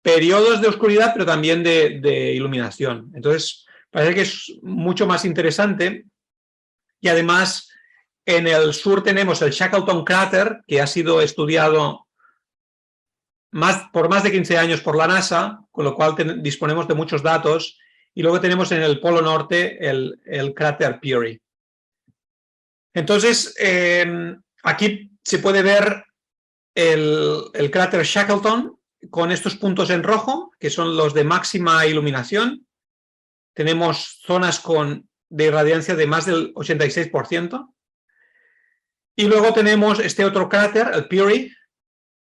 periodos de oscuridad, pero también de iluminación. Entonces, parece que es mucho más interesante. Y además, en el sur tenemos el Shackleton Crater, que ha sido estudiado por más de 15 años por la NASA, con lo cual disponemos de muchos datos. Y luego tenemos en el Polo Norte el cráter Peary. Entonces, aquí se puede ver el cráter Shackleton con estos puntos en rojo, que son los de máxima iluminación. Tenemos zonas de irradiancia de más del 86%. Y luego tenemos este otro cráter, el Peary,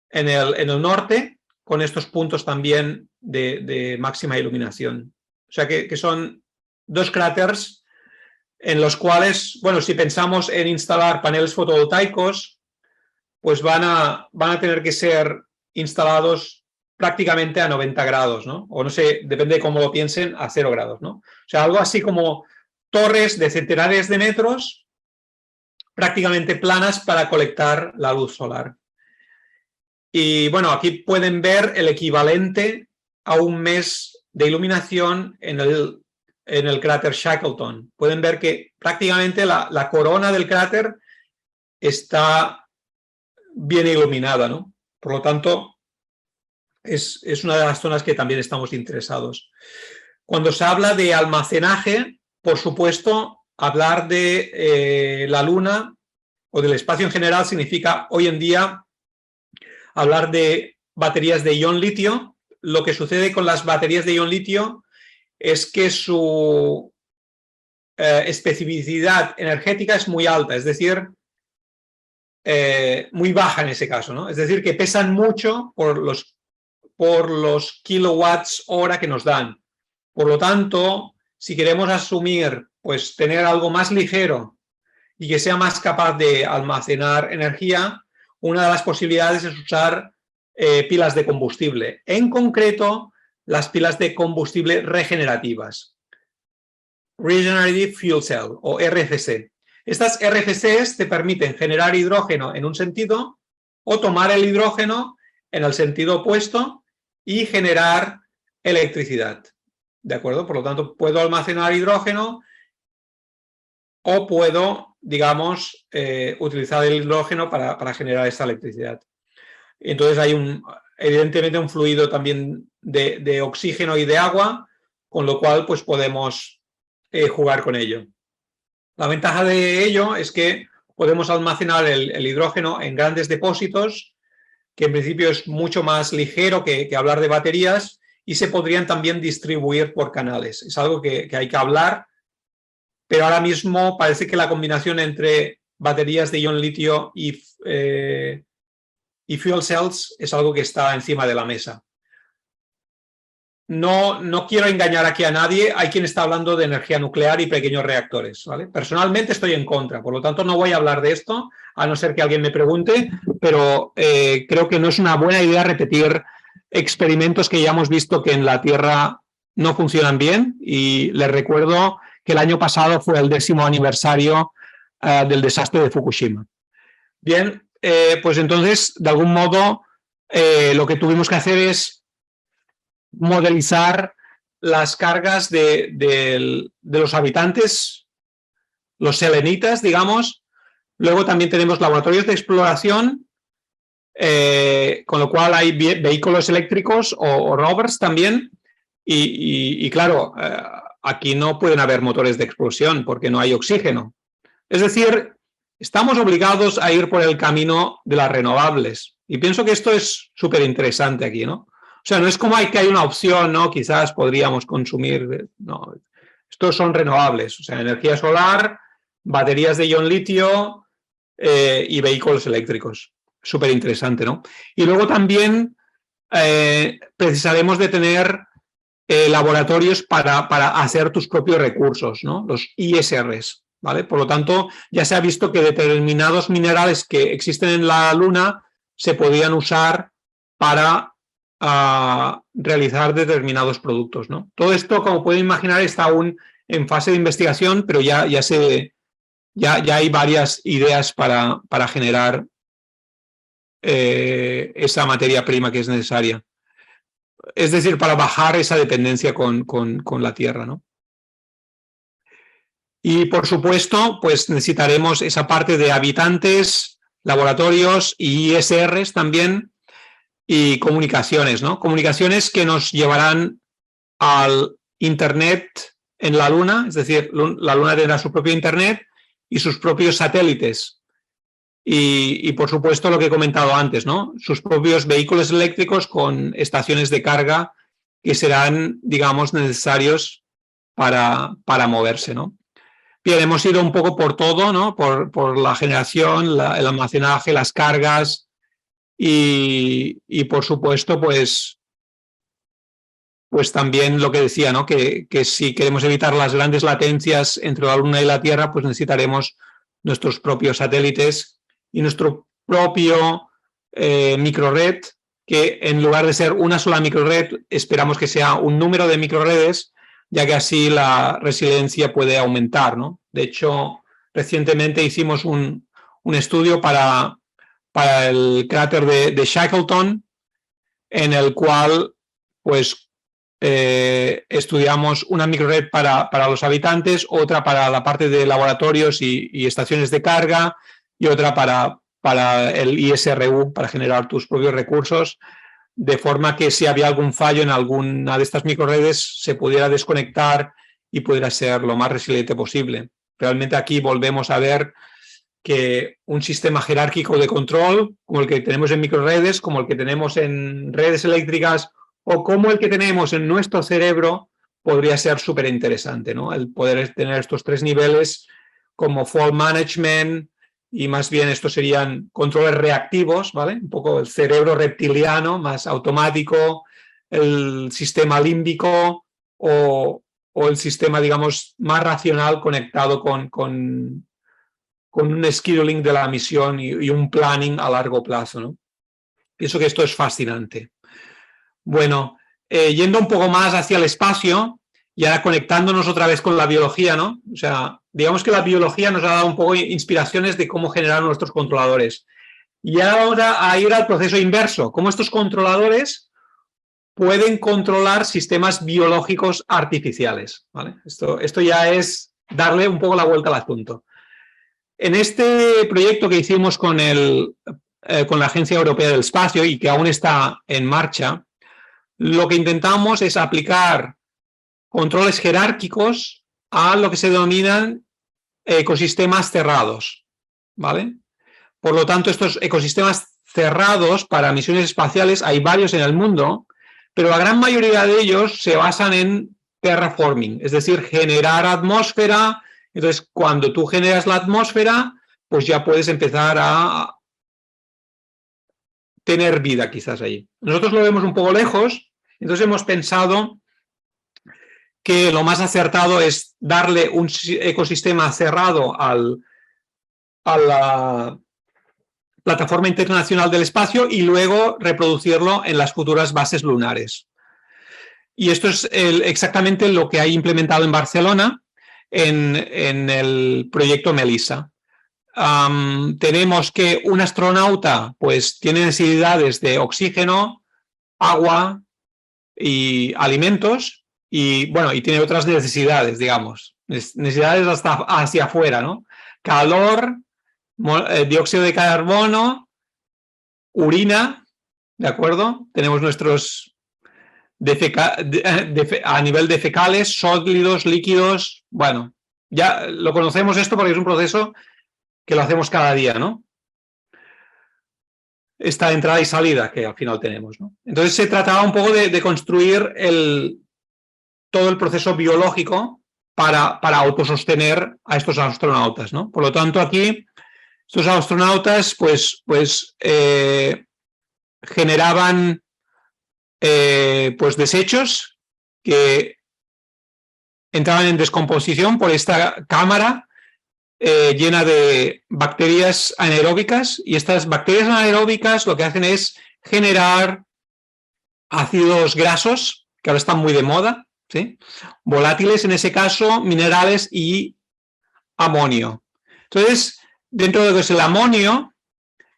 en el norte, con estos puntos también de máxima iluminación. O sea que son 2 cráteres en los cuales, bueno, si pensamos en instalar paneles fotovoltaicos, pues van a tener que ser instalados prácticamente a 90 grados, ¿no? O no sé, depende de cómo lo piensen, a 0 grados, ¿no? O sea, algo así como torres de centenares de metros prácticamente planas para colectar la luz solar. Y bueno, aquí pueden ver el equivalente a un mes de iluminación en el cráter Shackleton. Pueden ver que prácticamente la corona del cráter está bien iluminada, ¿no? Por lo tanto, es una de las zonas que también estamos interesados. Cuando se habla de almacenaje, por supuesto, hablar de la Luna o del espacio en general significa hoy en día hablar de baterías de ion litio. Lo que sucede con las baterías de ion litio es que su especificidad energética es muy alta, es decir, muy baja en ese caso, ¿no? Es decir, que pesan mucho por los kilowatts hora que nos dan. Por lo tanto, si queremos asumir, pues tener algo más ligero y que sea más capaz de almacenar energía, una de las posibilidades es usar pilas de combustible. En concreto, las pilas de combustible regenerativas. Regenerative Fuel Cell o RFC. Estas RFCs te permiten generar hidrógeno en un sentido o tomar el hidrógeno en el sentido opuesto y generar electricidad. ¿De acuerdo? Por lo tanto, puedo almacenar hidrógeno o puedo, digamos, utilizar el hidrógeno para generar esta electricidad. Entonces hay evidentemente un fluido también de oxígeno y de agua, con lo cual pues podemos jugar con ello. La ventaja de ello es que podemos almacenar el hidrógeno en grandes depósitos, que en principio es mucho más ligero que hablar de baterías, y se podrían también distribuir por canales. Es algo que hay que hablar, pero ahora mismo parece que la combinación entre baterías de ion litio y fuel cells es algo que está encima de la mesa. No quiero engañar aquí a nadie, hay quien está hablando de energía nuclear y pequeños reactores, ¿vale? Personalmente estoy en contra, por lo tanto no voy a hablar de esto, a no ser que alguien me pregunte, pero creo que no es una buena idea repetir experimentos que ya hemos visto que en la Tierra no funcionan bien, y les recuerdo que el año pasado fue el 10º aniversario del desastre de Fukushima. Bien, pues entonces, de algún modo, lo que tuvimos que hacer es modelizar las cargas de los habitantes, los selenitas, digamos. Luego también tenemos laboratorios de exploración, con lo cual hay vehículos eléctricos o rovers también. Y claro, aquí no pueden haber motores de explosión porque no hay oxígeno. Es decir, estamos obligados a ir por el camino de las renovables. Y pienso que esto es súper interesante aquí, ¿no? O sea, no es como que hay una opción, ¿no? Quizás podríamos consumir, no. Estos son renovables, o sea, energía solar, baterías de ion litio y vehículos eléctricos. Súper interesante, ¿no? Y luego también precisaremos de tener laboratorios para hacer tus propios recursos, ¿no? Los ISRs, ¿vale? Por lo tanto, ya se ha visto que determinados minerales que existen en la Luna se podían usar para realizar determinados productos, ¿no? Todo esto, como pueden imaginar, está aún en fase de investigación, pero ya hay varias ideas para generar esa materia prima que es necesaria. Es decir, para bajar esa dependencia con la Tierra, ¿no? Y, por supuesto, pues necesitaremos esa parte de habitantes, laboratorios y ISRs también, y comunicaciones, ¿no? Comunicaciones que nos llevarán al Internet en la Luna, es decir, la Luna tendrá su propio Internet y sus propios satélites. Y por supuesto, lo que he comentado antes, ¿no? Sus propios vehículos eléctricos con estaciones de carga que serán, digamos, necesarios para moverse, ¿no? Bien, hemos ido un poco por todo, ¿no? Por la generación, el almacenaje, las cargas y por supuesto, pues también lo que decía, ¿no? Que si queremos evitar las grandes latencias entre la Luna y la Tierra, pues necesitaremos nuestros propios satélites y nuestro propio microred, que en lugar de ser una sola microred, esperamos que sea un número de microredes, ya que así la resiliencia puede aumentar, ¿no? De hecho, recientemente hicimos un estudio para el cráter de Shackleton, en el cual pues estudiamos una microred para los habitantes, otra para la parte de laboratorios y estaciones de carga, y otra para el ISRU, para generar tus propios recursos, de forma que si había algún fallo en alguna de estas microredes se pudiera desconectar y pudiera ser lo más resiliente posible. Realmente aquí volvemos a ver que un sistema jerárquico de control, como el que tenemos en microredes, como el que tenemos en redes eléctricas o como el que tenemos en nuestro cerebro, podría ser súper interesante, ¿no? El poder tener estos tres niveles como fault management, y más bien estos serían controles reactivos, ¿vale? Un poco el cerebro reptiliano, más automático, el sistema límbico o el sistema, digamos, más racional conectado con un scheduling de la misión y un planning a largo plazo, ¿no? Pienso que esto es fascinante. Bueno, yendo un poco más hacia el espacio y ahora conectándonos otra vez con la biología, ¿no? O sea, digamos que la biología nos ha dado un poco inspiraciones de cómo generar nuestros controladores. Y ahora vamos a ir al proceso inverso, cómo estos controladores pueden controlar sistemas biológicos artificiales, ¿vale? Esto ya es darle un poco la vuelta al asunto. En este proyecto que hicimos con la Agencia Europea del Espacio y que aún está en marcha, lo que intentamos es aplicar controles jerárquicos a lo que se denominan ecosistemas cerrados. ¿vale? Por lo tanto, estos ecosistemas cerrados para misiones espaciales hay varios en el mundo, pero la gran mayoría de ellos se basan en terraforming, es decir, generar atmósfera. Entonces, cuando tú generas la atmósfera, pues ya puedes empezar a tener vida quizás allí. Nosotros lo vemos un poco lejos, entonces hemos pensado que lo más acertado es darle un ecosistema cerrado a la Plataforma Internacional del Espacio y luego reproducirlo en las futuras bases lunares. Y esto es exactamente lo que hay implementado en Barcelona en el proyecto MELISA. Tenemos que un astronauta pues tiene necesidades de oxígeno, agua y alimentos y bueno, y tiene otras necesidades, digamos, necesidades hasta hacia afuera, ¿no? Calor, dióxido de carbono, orina, ¿de acuerdo? Tenemos nuestros a nivel de fecales, sólidos, líquidos, bueno, ya lo conocemos esto porque es un proceso que lo hacemos cada día, ¿no? Esta entrada y salida que al final tenemos, ¿no? Entonces se trataba un poco de construir todo el proceso biológico para autosostener a estos astronautas, ¿no? Por lo tanto, aquí estos astronautas pues generaban pues desechos que entraban en descomposición por esta cámara llena de bacterias anaeróbicas, y estas bacterias anaeróbicas lo que hacen es generar ácidos grasos, que ahora están muy de moda, ¿sí? Volátiles en ese caso, minerales y amonio. Entonces, dentro de lo que es el amonio,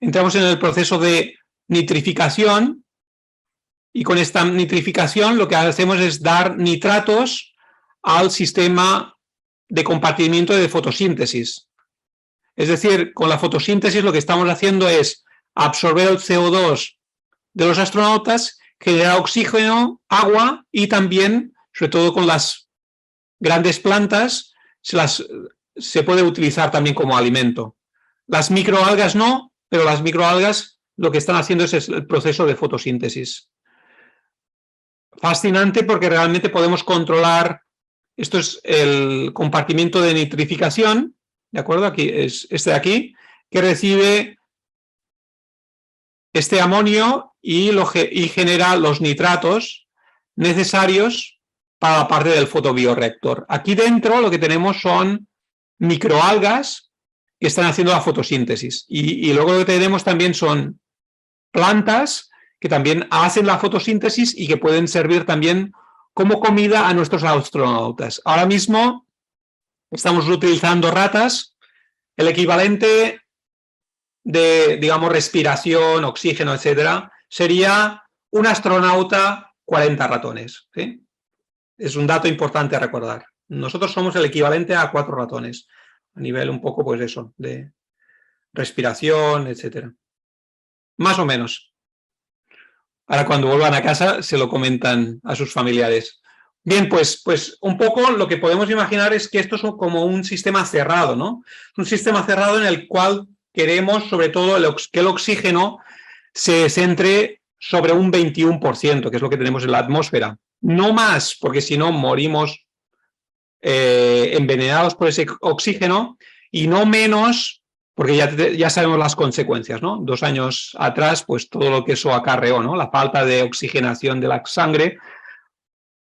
entramos en el proceso de nitrificación, y con esta nitrificación lo que hacemos es dar nitratos al sistema de compartimiento de fotosíntesis. Es decir, con la fotosíntesis lo que estamos haciendo es absorber el CO2 de los astronautas, generar oxígeno, agua y también, sobre todo con las grandes plantas, se puede utilizar también como alimento. Las microalgas no, pero las microalgas lo que están haciendo es el proceso de fotosíntesis. Fascinante porque realmente podemos controlar, esto es el compartimiento de nitrificación, ¿de acuerdo? Aquí es este de aquí, que recibe este amonio y genera los nitratos necesarios para la parte del fotobioreactor. Aquí dentro lo que tenemos son microalgas que están haciendo la fotosíntesis, y luego lo que tenemos también son plantas que también hacen la fotosíntesis y que pueden servir también como comida a nuestros astronautas. Ahora mismo estamos utilizando ratas, el equivalente de, digamos, respiración, oxígeno, etcétera, sería un astronauta, 40 ratones, ¿sí? Es un dato importante a recordar. Nosotros somos el equivalente a 4 ratones, a nivel un poco, pues eso, de respiración, etcétera. Más o menos. Ahora cuando vuelvan a casa se lo comentan a sus familiares. Bien, pues un poco lo que podemos imaginar es que esto es como un sistema cerrado, ¿no? Un sistema cerrado en el cual queremos, sobre todo, que el oxígeno se centre sobre un 21%, que es lo que tenemos en la atmósfera. No más, porque si no morimos envenenados por ese oxígeno, y no menos, porque ya sabemos las consecuencias, ¿no? 2 años atrás, pues todo lo que eso acarreó, ¿no? La falta de oxigenación de la sangre,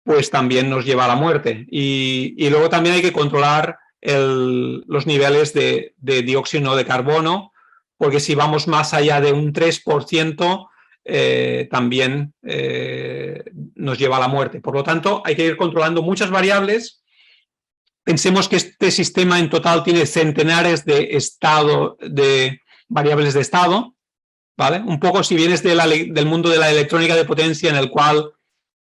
pues también nos lleva a la muerte. Y luego también hay que controlar los niveles de dióxido de carbono, porque si vamos más allá de un 3%, también nos lleva a la muerte. Por lo tanto, hay que ir controlando muchas variables. Pensemos que este sistema en total tiene centenares de variables de estado, ¿vale? Un poco si vienes del mundo de la electrónica de potencia, en el cual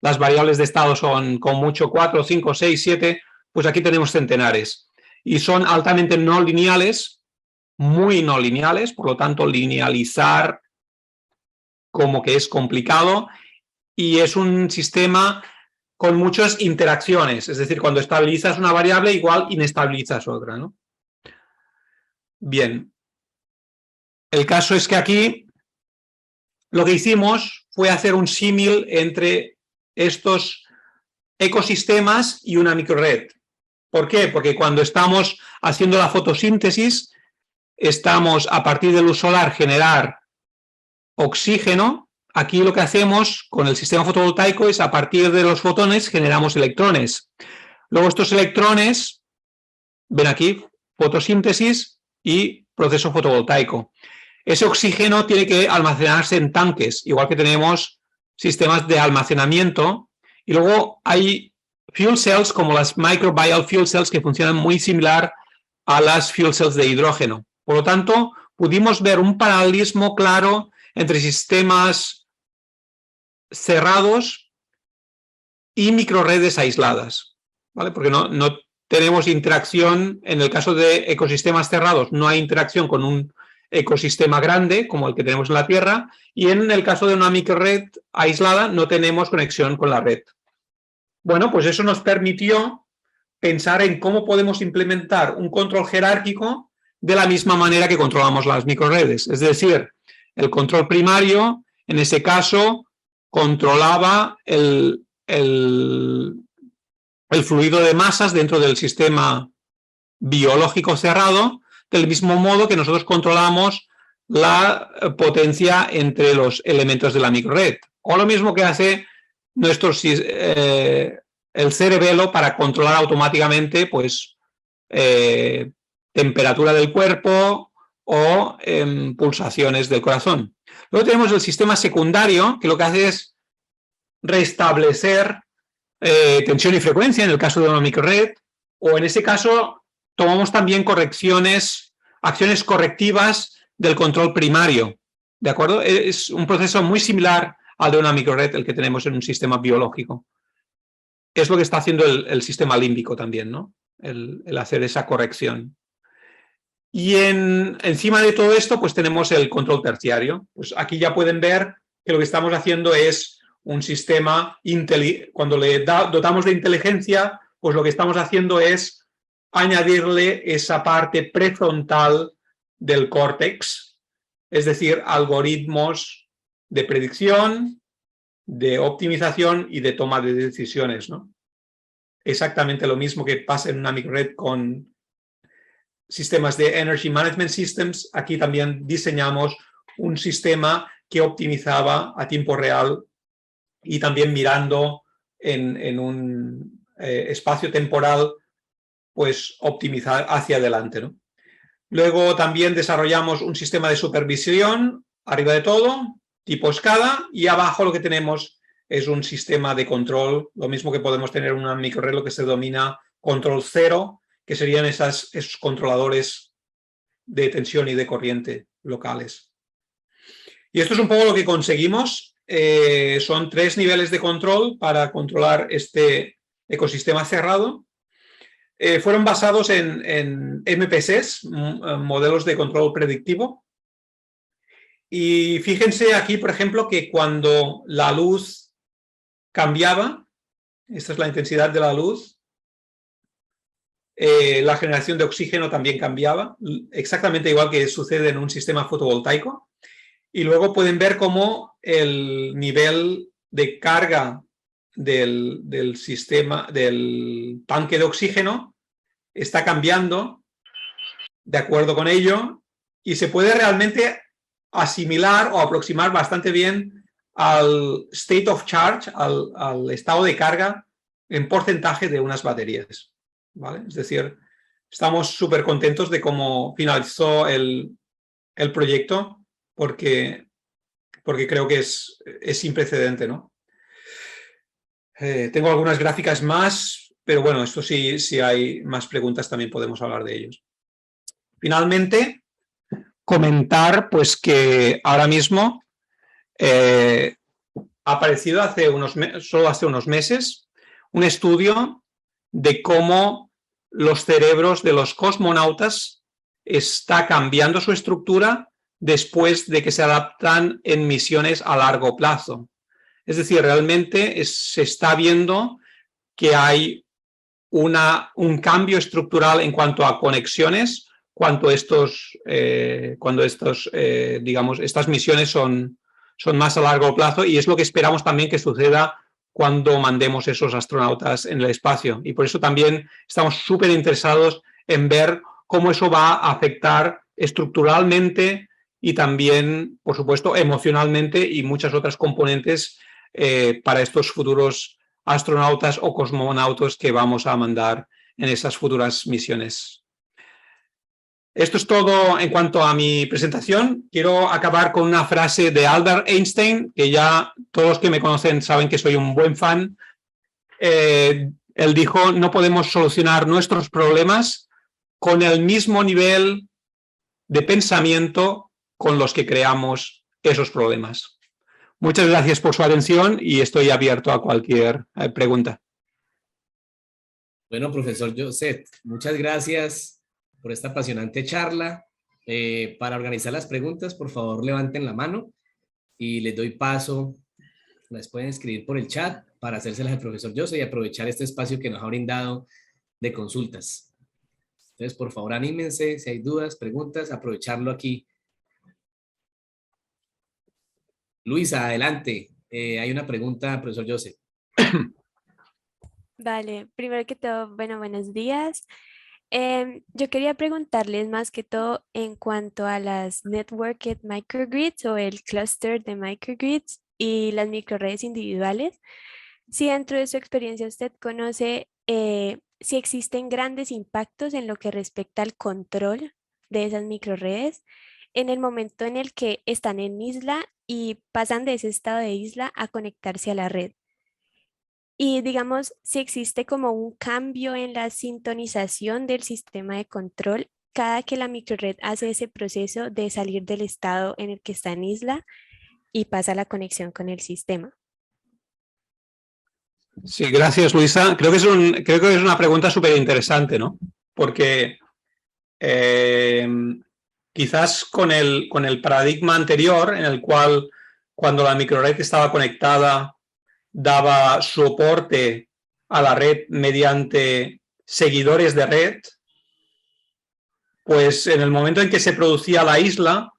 las variables de estado son con mucho 4, 5, 6, 7, pues aquí tenemos centenares. Y son altamente no lineales, muy no lineales, por lo tanto linealizar como que es complicado, y es un sistema con muchas interacciones, es decir, cuando estabilizas una variable igual inestabilizas otra, ¿no? Bien, El caso es que aquí lo que hicimos fue hacer un símil entre estos ecosistemas y una microred. ¿Por qué? Porque cuando estamos haciendo la fotosíntesis, estamos a partir de luz solar generar oxígeno. Aquí lo que hacemos con el sistema fotovoltaico es a partir de los fotones generamos electrones. Luego estos electrones, ven aquí, fotosíntesis y proceso fotovoltaico. Ese oxígeno tiene que almacenarse en tanques, igual que tenemos sistemas de almacenamiento. Y luego hay fuel cells como las microbial fuel cells que funcionan muy similar a las fuel cells de hidrógeno. Por lo tanto, pudimos ver un paralelismo claro entre sistemas cerrados y microredes aisladas, ¿vale? Porque no tenemos interacción, en el caso de ecosistemas cerrados, no hay interacción con un ecosistema grande como el que tenemos en la Tierra, y en el caso de una microred aislada no tenemos conexión con la red. Bueno, pues eso nos permitió pensar en cómo podemos implementar un control jerárquico de la misma manera que controlamos las microredes. Es decir, el control primario, en ese caso, controlaba el fluido de masas dentro del sistema biológico cerrado, del mismo modo que nosotros controlamos la potencia entre los elementos de la microred. O lo mismo que hace el cerebelo para controlar automáticamente pues, temperatura del cuerpo o pulsaciones del corazón. Luego tenemos el sistema secundario, que lo que hace es restablecer tensión y frecuencia en el caso de una microred, o en ese caso tomamos también acciones correctivas del control primario, ¿de acuerdo? Es un proceso muy similar al de una microred, el que tenemos en un sistema biológico. Es lo que está haciendo el sistema límbico también, ¿no? El hacer esa corrección. Y encima de todo esto, pues tenemos el control terciario. Pues aquí ya pueden ver que lo que estamos haciendo es un sistema, cuando le dotamos de inteligencia, pues lo que estamos haciendo es añadirle esa parte prefrontal del córtex, es decir, algoritmos de predicción, de optimización y de toma de decisiones, ¿no? Exactamente lo mismo que pasa en una microred con sistemas de Energy Management Systems. Aquí también diseñamos un sistema que optimizaba a tiempo real y también mirando en un espacio temporal, pues optimizar hacia adelante, ¿no? Luego también desarrollamos un sistema de supervisión, arriba de todo, tipo SCADA, y abajo lo que tenemos es un sistema de control, lo mismo que podemos tener en una microred, lo que se denomina control cero, que serían esos controladores de tensión y de corriente locales. Y esto es un poco lo que conseguimos. Son 3 niveles de control para controlar este ecosistema cerrado. Fueron basados en MPCs, modelos de control predictivo. Y fíjense aquí, por ejemplo, que cuando la luz cambiaba, esta es la intensidad de la luz, la generación de oxígeno también cambiaba, exactamente igual que sucede en un sistema fotovoltaico. Y luego pueden ver cómo el nivel de carga del sistema, del tanque de oxígeno, está cambiando de acuerdo con ello, y se puede realmente asimilar o aproximar bastante bien al state of charge, al estado de carga en porcentaje de unas baterías, ¿vale? Es decir, estamos súper contentos de cómo finalizó el proyecto, porque creo que es sin precedente, ¿no? Tengo algunas gráficas más, pero bueno, esto sí, si hay más preguntas también podemos hablar de ellos. Finalmente, comentar pues que ahora mismo ha aparecido solo hace unos meses un estudio de cómo los cerebros de los cosmonautas está cambiando su estructura después de que se adaptan en misiones a largo plazo. Es decir, realmente se está viendo que hay un cambio estructural en cuanto a conexiones cuando digamos, estas misiones son más a largo plazo, y es lo que esperamos también que suceda cuando mandemos esos astronautas en el espacio. Y por eso también estamos súper interesados en ver cómo eso va a afectar estructuralmente y también, por supuesto, emocionalmente y muchas otras componentes para estos futuros astronautas o cosmonautas que vamos a mandar en esas futuras misiones. Esto es todo en cuanto a mi presentación. Quiero acabar con una frase de Albert Einstein, que ya todos los que me conocen saben que soy un buen fan. Él dijo: no podemos solucionar nuestros problemas con el mismo nivel de pensamiento con los que creamos esos problemas. Muchas gracias por su atención y estoy abierto a cualquier pregunta. Bueno, profesor Joseph, muchas gracias por esta apasionante charla. Para organizar las preguntas, por favor, levanten la mano y les doy paso. Las pueden escribir por el chat para hacérselas al profesor Joseph y aprovechar este espacio que nos ha brindado de consultas. Entonces, por favor, anímense. Si hay dudas, preguntas, aprovecharlo aquí. Luisa, adelante. Hay una pregunta, profesor Joseph. Vale, primero que todo, bueno, buenos días. Yo quería preguntarles más que todo en cuanto a las Networked Microgrids o el clúster de microgrids y las microredes individuales. Si dentro de su experiencia usted conoce si existen grandes impactos en lo que respecta al control de esas microredes en el momento en el que están en isla y pasan de ese estado de isla a conectarse a la red. Y digamos, si existe como un cambio en la sintonización del sistema de control cada que la microred hace ese proceso de salir del estado en el que está en isla y pasa a la conexión con el sistema. Sí, gracias, Luisa. Creo que es una pregunta súper interesante, ¿no? Porque quizás con el paradigma anterior, en el cual cuando la microred estaba conectada daba soporte a la red mediante seguidores de red, pues en el momento en que se producía la isla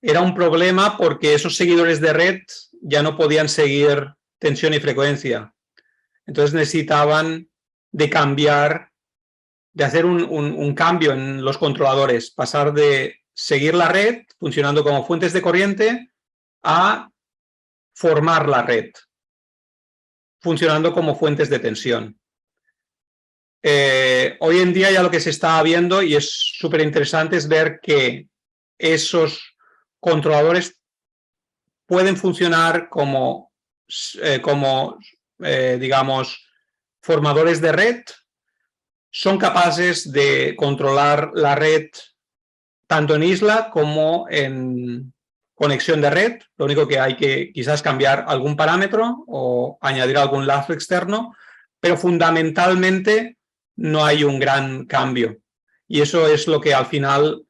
era un problema porque esos seguidores de red ya no podían seguir tensión y frecuencia. Entonces necesitaban de cambiar, de hacer un cambio en los controladores, pasar de seguir la red funcionando como fuentes de corriente a formar la red funcionando como fuentes de tensión. Hoy en día ya lo que se está viendo, y es súper interesante, es ver que esos controladores pueden funcionar como digamos, formadores de red, son capaces de controlar la red tanto en isla como en conexión de red. Lo único que hay que quizás cambiar algún parámetro o añadir algún lazo externo, pero fundamentalmente no hay un gran cambio. Y eso es lo que al final,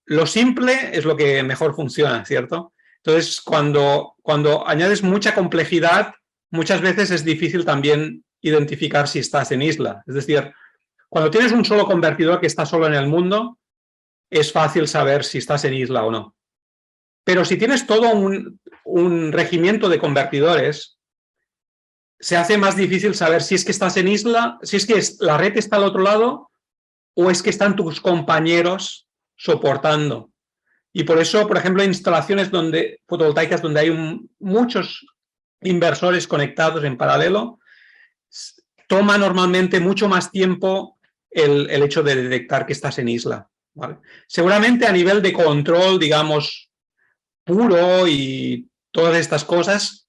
lo simple es lo que mejor funciona, ¿cierto? Entonces, cuando añades mucha complejidad, muchas veces es difícil también identificar si estás en isla. Es decir, cuando tienes un solo convertidor que está solo en el mundo, es fácil saber si estás en isla o no. Pero si tienes todo un regimiento de convertidores, se hace más difícil saber si es que estás en isla, si es que la red está al otro lado o es que están tus compañeros soportando. Y por eso, por ejemplo, hay instalaciones fotovoltaicas donde hay muchos inversores conectados en paralelo, toma normalmente mucho más tiempo el hecho de detectar que estás en isla, ¿vale? Seguramente a nivel de control, digamos, puro y todas estas cosas,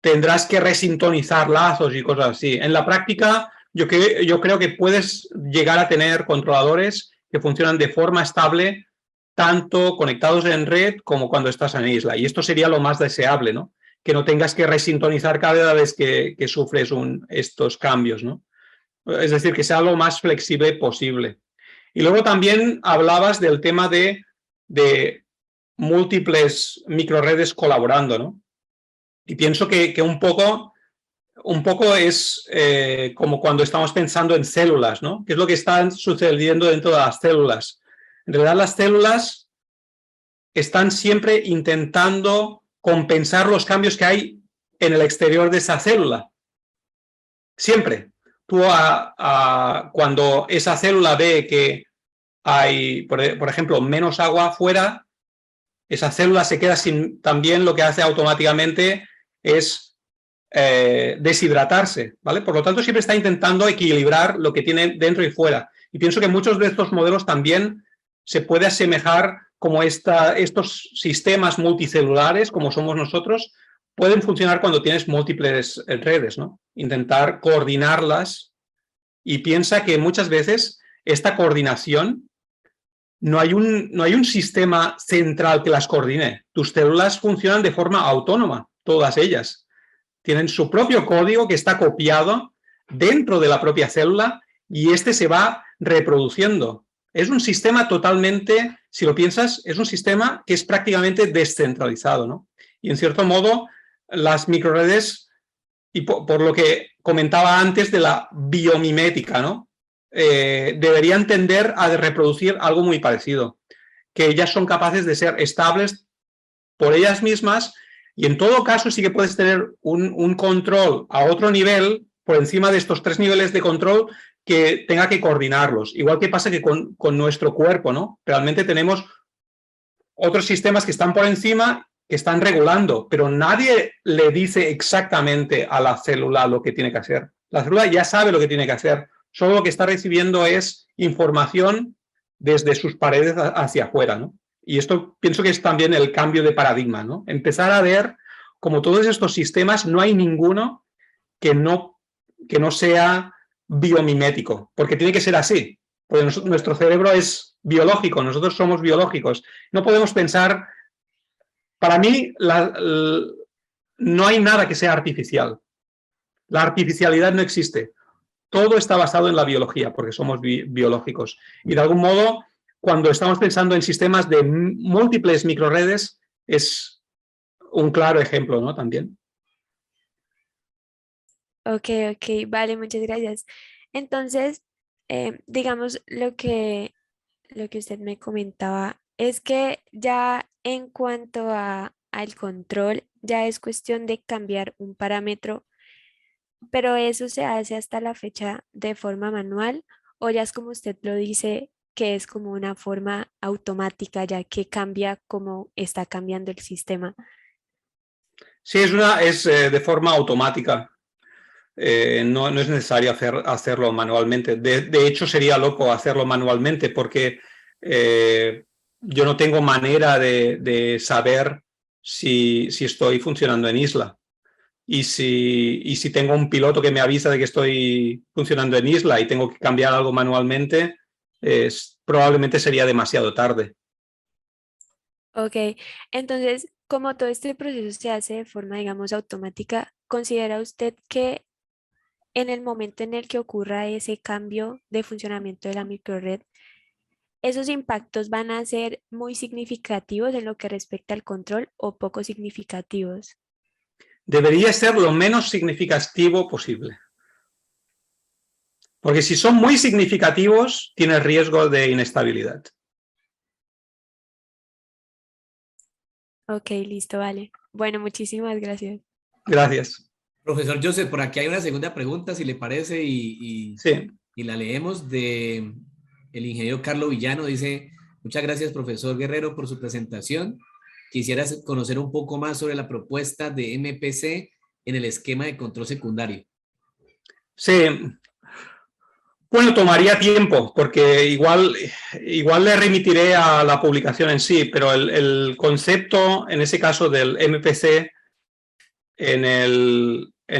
tendrás que resintonizar lazos y cosas así. En la práctica, yo creo que puedes llegar a tener controladores que funcionan de forma estable, tanto conectados en red como cuando estás en isla. Y esto sería lo más deseable, ¿no? Que no tengas que resintonizar cada vez que sufres estos cambios, ¿no? Es decir, que sea lo más flexible posible. Y luego también hablabas del tema de múltiples microredes colaborando, ¿no? Y pienso que un poco un poco es como cuando estamos pensando en células, ¿no? ¿Qué es lo que está sucediendo dentro de las células? En realidad las células están siempre intentando compensar los cambios que hay en el exterior de esa célula. Siempre. Tú cuando esa célula ve que hay, por ejemplo, menos agua afuera, esa célula se queda sin, también lo que hace automáticamente es deshidratarse, ¿vale? Por lo tanto, siempre está intentando equilibrar lo que tiene dentro y fuera. Y pienso que muchos de estos modelos también se puede asemejar como estos sistemas multicelulares, como somos nosotros, pueden funcionar cuando tienes múltiples redes, ¿no? Intentar coordinarlas y piensa que muchas veces esta coordinación no hay un sistema central que las coordine. Tus células funcionan de forma autónoma, todas ellas. Tienen su propio código que está copiado dentro de la propia célula y este se va reproduciendo. Es un sistema totalmente, si lo piensas, es un sistema que es prácticamente descentralizado, ¿no? Y en cierto modo, las microredes, y por lo que comentaba antes de la biomimética, ¿no? Deberían tender a reproducir algo muy parecido, que ellas son capaces de ser estables por ellas mismas y en todo caso sí que puedes tener un control a otro nivel, por encima de estos 3 niveles de control, que tenga que coordinarlos. Igual que pasa que con nuestro cuerpo, ¿no? Realmente tenemos otros sistemas que están por encima, que están regulando, pero nadie le dice exactamente a la célula lo que tiene que hacer. La célula ya sabe lo que tiene que hacer, solo lo que está recibiendo es información desde sus paredes hacia afuera, ¿no? Y esto pienso que es también el cambio de paradigma, ¿no? Empezar a ver como todos estos sistemas no hay ninguno que no sea biomimético, porque tiene que ser así, porque nuestro cerebro es biológico, nosotros somos biológicos. No podemos pensar, para mí, no hay nada que sea artificial. La artificialidad no existe. Todo está basado en la biología, porque somos biológicos. Y de algún modo, cuando estamos pensando en sistemas de múltiples microredes, es un claro ejemplo, ¿no? También. Ok, vale, muchas gracias. Entonces, digamos, lo que usted me comentaba es que ya en cuanto al control, ya es cuestión de cambiar un parámetro, pero eso se hace hasta la fecha de forma manual o ya es como usted lo dice, que es como una forma automática, ya que cambia como está cambiando el sistema. Sí, es de forma automática. No es necesario hacerlo manualmente. De hecho, sería loco hacerlo manualmente porque yo no tengo manera de saber si estoy funcionando en isla. Y si tengo un piloto que me avisa de que estoy funcionando en isla y tengo que cambiar algo manualmente, probablemente sería demasiado tarde. Ok, entonces, como todo este proceso se hace de forma, digamos, automática, ¿considera usted que en el momento en el que ocurra ese cambio de funcionamiento de la microred, esos impactos van a ser muy significativos en lo que respecta al control o poco significativos? Debería ser lo menos significativo posible. Porque si son muy significativos, tiene riesgo de inestabilidad. Ok, listo, vale. Bueno, muchísimas gracias. Gracias. Profesor Joseph, por aquí hay una segunda pregunta, si le parece, Sí. y la leemos de el ingeniero Carlos Villano. Dice, muchas gracias, profesor Guerrero, por su presentación. Quisiera conocer un poco más sobre la propuesta de MPC en el esquema de control secundario. Sí. Bueno, tomaría tiempo, porque igual le remitiré a la publicación en sí, pero el concepto, en ese caso del MPC, en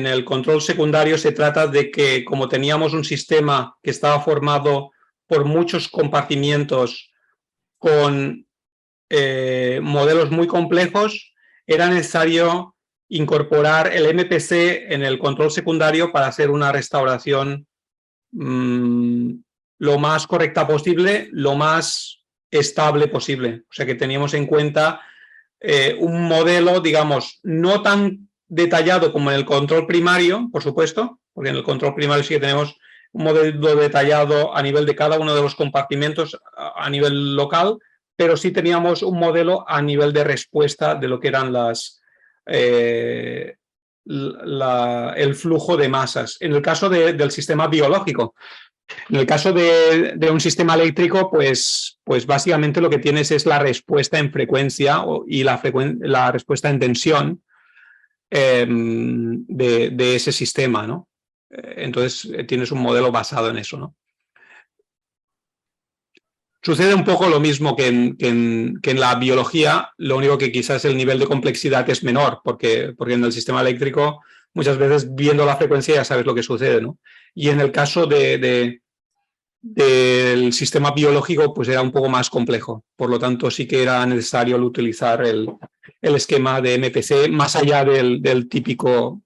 el control secundario se trata de que, como teníamos un sistema que estaba formado por muchos compartimientos con modelos muy complejos, era necesario incorporar el MPC en el control secundario para hacer una restauración lo más correcta posible, lo más estable posible. O sea que teníamos en cuenta un modelo, digamos, no tan detallado como en el control primario, por supuesto, porque en el control primario sí que tenemos un modelo detallado a nivel de cada uno de los compartimentos a nivel local, pero sí teníamos un modelo a nivel de respuesta de lo que eran el flujo de masas. En el caso del sistema biológico, en el caso de un sistema eléctrico, pues básicamente lo que tienes es la respuesta en frecuencia y la respuesta en tensión de ese sistema, ¿no? Entonces tienes un modelo basado en eso, ¿no? Sucede un poco lo mismo que en la biología, lo único que quizás el nivel de complejidad es menor, porque en el sistema eléctrico muchas veces viendo la frecuencia ya sabes lo que sucede, ¿no? Y en el caso del sistema biológico pues era un poco más complejo, por lo tanto sí que era necesario utilizar el esquema de MPC más allá del típico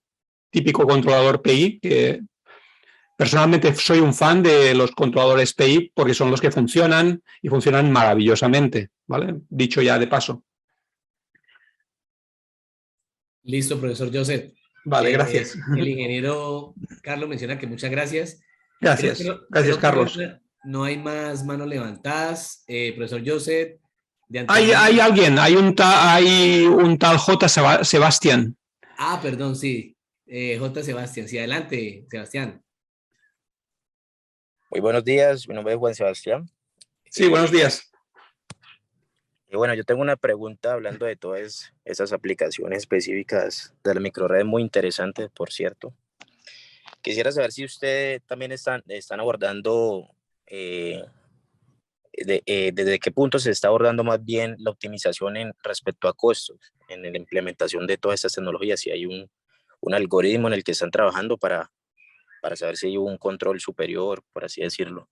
controlador PI, que personalmente soy un fan de los controladores PI porque son los que funcionan y funcionan maravillosamente, ¿vale? Dicho ya de paso. Listo, profesor Joseph. Vale, gracias. El ingeniero Carlos menciona que muchas gracias. Gracias, gracias Carlos. No hay más manos levantadas. Profesor Joseph. Hay alguien, hay un tal J. Sebastián. Ah, perdón, sí. J. Sebastián, sí, adelante, Sebastián. Muy buenos días, mi nombre es Juan Sebastián. Sí, buenos días. Bueno, yo tengo una pregunta hablando de todas esas aplicaciones específicas de la microred, muy interesantes, por cierto. Quisiera saber si ustedes también están abordando, desde qué punto se está abordando más bien la optimización respecto a costos en la implementación de todas estas tecnologías, si hay un algoritmo en el que están trabajando para saber si hay un control superior, por así decirlo.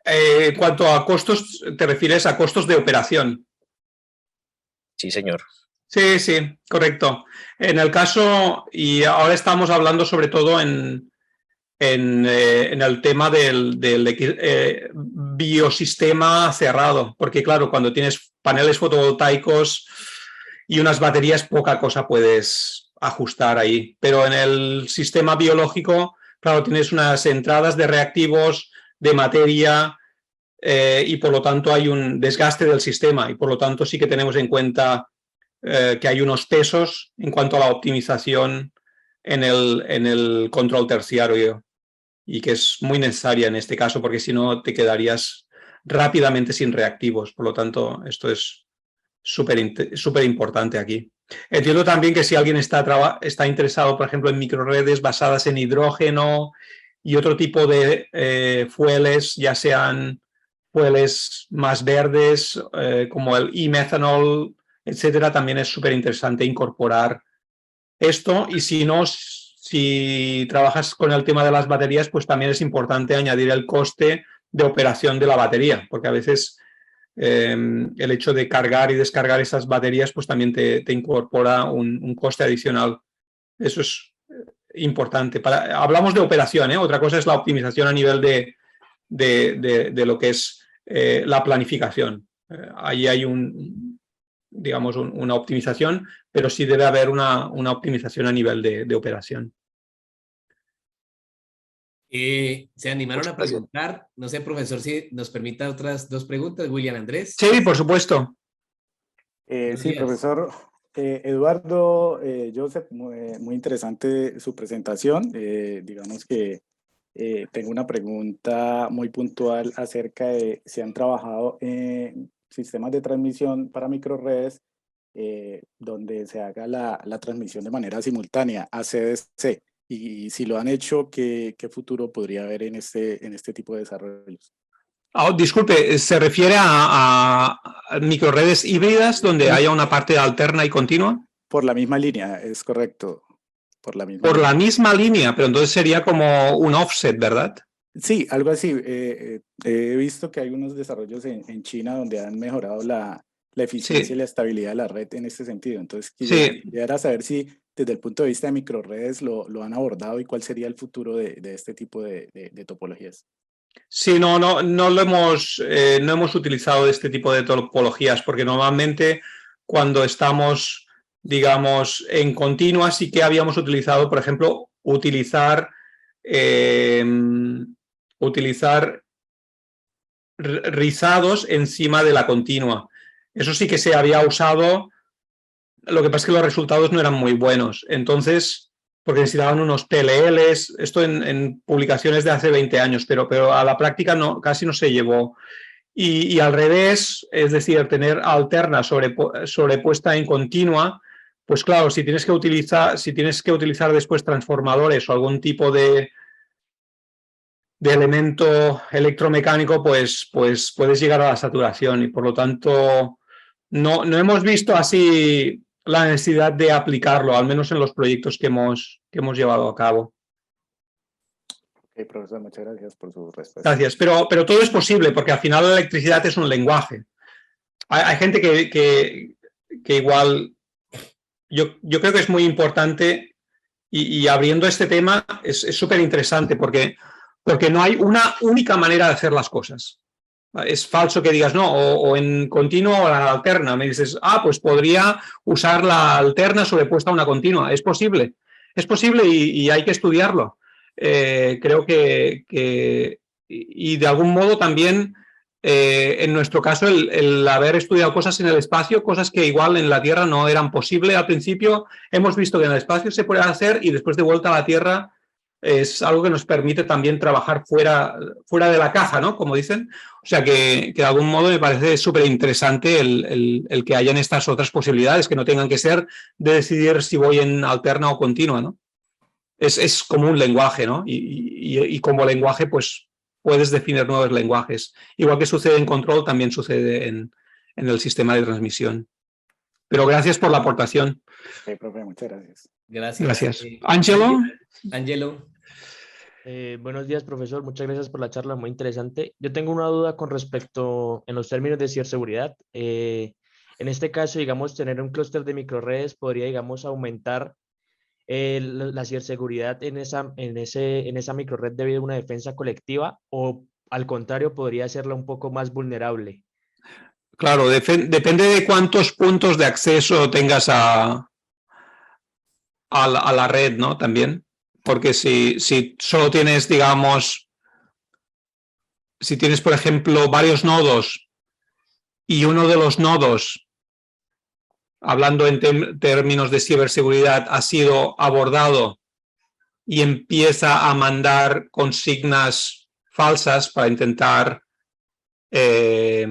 En cuanto a costos, ¿te refieres a costos de operación? Sí, señor. Sí, sí, correcto. En el caso, y ahora estamos hablando sobre todo en el tema del biosistema cerrado, porque claro, cuando tienes paneles fotovoltaicos y unas baterías, poca cosa puedes ajustar ahí. Pero en el sistema biológico, claro, tienes unas entradas de reactivos, de materia, y por lo tanto hay un desgaste del sistema y por lo tanto sí que tenemos en cuenta que hay unos pesos en cuanto a la optimización en el control terciario y que es muy necesaria en este caso porque si no te quedarías rápidamente sin reactivos. Por lo tanto, esto es súper importante aquí. Entiendo también que si alguien está interesado, por ejemplo, en microredes basadas en hidrógeno y otro tipo de fueles, ya sean fueles más verdes como el e-methanol, etcétera, también es súper interesante incorporar esto. Y si no, si trabajas con el tema de las baterías, pues también es importante añadir el coste de operación de la batería, porque a veces el hecho de cargar y descargar esas baterías pues también te incorpora un coste adicional. Eso es importante. Hablamos de operación, ¿eh? Otra cosa es la optimización a nivel de lo que es la planificación. Ahí hay digamos, una optimización, pero sí debe haber una optimización a nivel de operación. Se animaron a preguntar, no sé, profesor, si nos permita otras dos preguntas. William Andrés. Sí, por supuesto. Sí, profesor. Eduardo, Joseph, muy interesante su presentación. Digamos que tengo una pregunta muy puntual acerca de si han trabajado en sistemas de transmisión para microredes donde se haga la transmisión de manera simultánea a CDC. Y si lo han hecho, ¿qué futuro podría haber en este tipo de desarrollos? Disculpe, ¿se refiere a microredes híbridas donde haya una parte alterna y continua? Por la misma línea, es correcto. Por la misma línea, pero entonces sería como un offset, ¿verdad? Sí, algo así. He visto que hay unos desarrollos en China donde han mejorado la eficiencia y la estabilidad de la red en este sentido. Entonces, quisiera saber si desde el punto de vista de microredes lo han abordado y cuál sería el futuro de este tipo de topologías. Sí, no hemos utilizado este tipo de topologías porque normalmente cuando estamos digamos, en continua sí que habíamos utilizado, por ejemplo, utilizar rizados encima de la continua. Eso sí que se había usado, lo que pasa es que los resultados no eran muy buenos. Entonces, porque necesitaban unos PLLs, esto en publicaciones de hace 20 años, pero a la práctica no, casi no se llevó. Y al revés, es decir, tener alterna sobrepuesta en continua, pues claro, si tienes que utilizar después transformadores o algún tipo de elemento electromecánico, pues puedes llegar a la saturación y por lo tanto no hemos visto así la necesidad de aplicarlo, al menos en los proyectos que hemos llevado a cabo. Ok, profesor, muchas gracias por su respuesta. Gracias, pero todo es posible porque al final la electricidad es un lenguaje. Hay gente que igual, yo creo que es muy importante y abriendo este tema es súper interesante porque no hay una única manera de hacer las cosas. Es falso que digas, no, o en continua o la alterna. Me dices, pues podría usar la alterna sobrepuesta a una continua. Es posible y hay que estudiarlo. Creo que y de algún modo también, en nuestro caso, el haber estudiado cosas en el espacio, cosas que igual en la Tierra no eran posibles al principio, hemos visto que en el espacio se puede hacer y después de vuelta a la Tierra es algo que nos permite también trabajar fuera de la caja, ¿no? Como dicen. O sea que de algún modo me parece súper interesante el que hayan estas otras posibilidades, que no tengan que ser de decidir si voy en alterna o continua, ¿no? Es como un lenguaje, ¿no? Y como lenguaje, pues puedes definir nuevos lenguajes. Igual que sucede en control, también sucede en el sistema de transmisión. Pero gracias por la aportación. Ok, profe, muchas gracias. Gracias. Ángelo. Ángelo. Buenos días, profesor. Muchas gracias por la charla, muy interesante. Yo tengo una duda con respecto en los términos de ciberseguridad. En este caso, digamos, tener un clúster de microredes podría, digamos, aumentar la ciberseguridad en esa microred debido a una defensa colectiva, o al contrario, podría hacerla un poco más vulnerable. Claro, depende de cuántos puntos de acceso tengas a la red, ¿no? También. Porque si solo tienes, digamos, si tienes, por ejemplo, varios nodos y uno de los nodos, hablando en términos de ciberseguridad, ha sido abordado y empieza a mandar consignas falsas para intentar que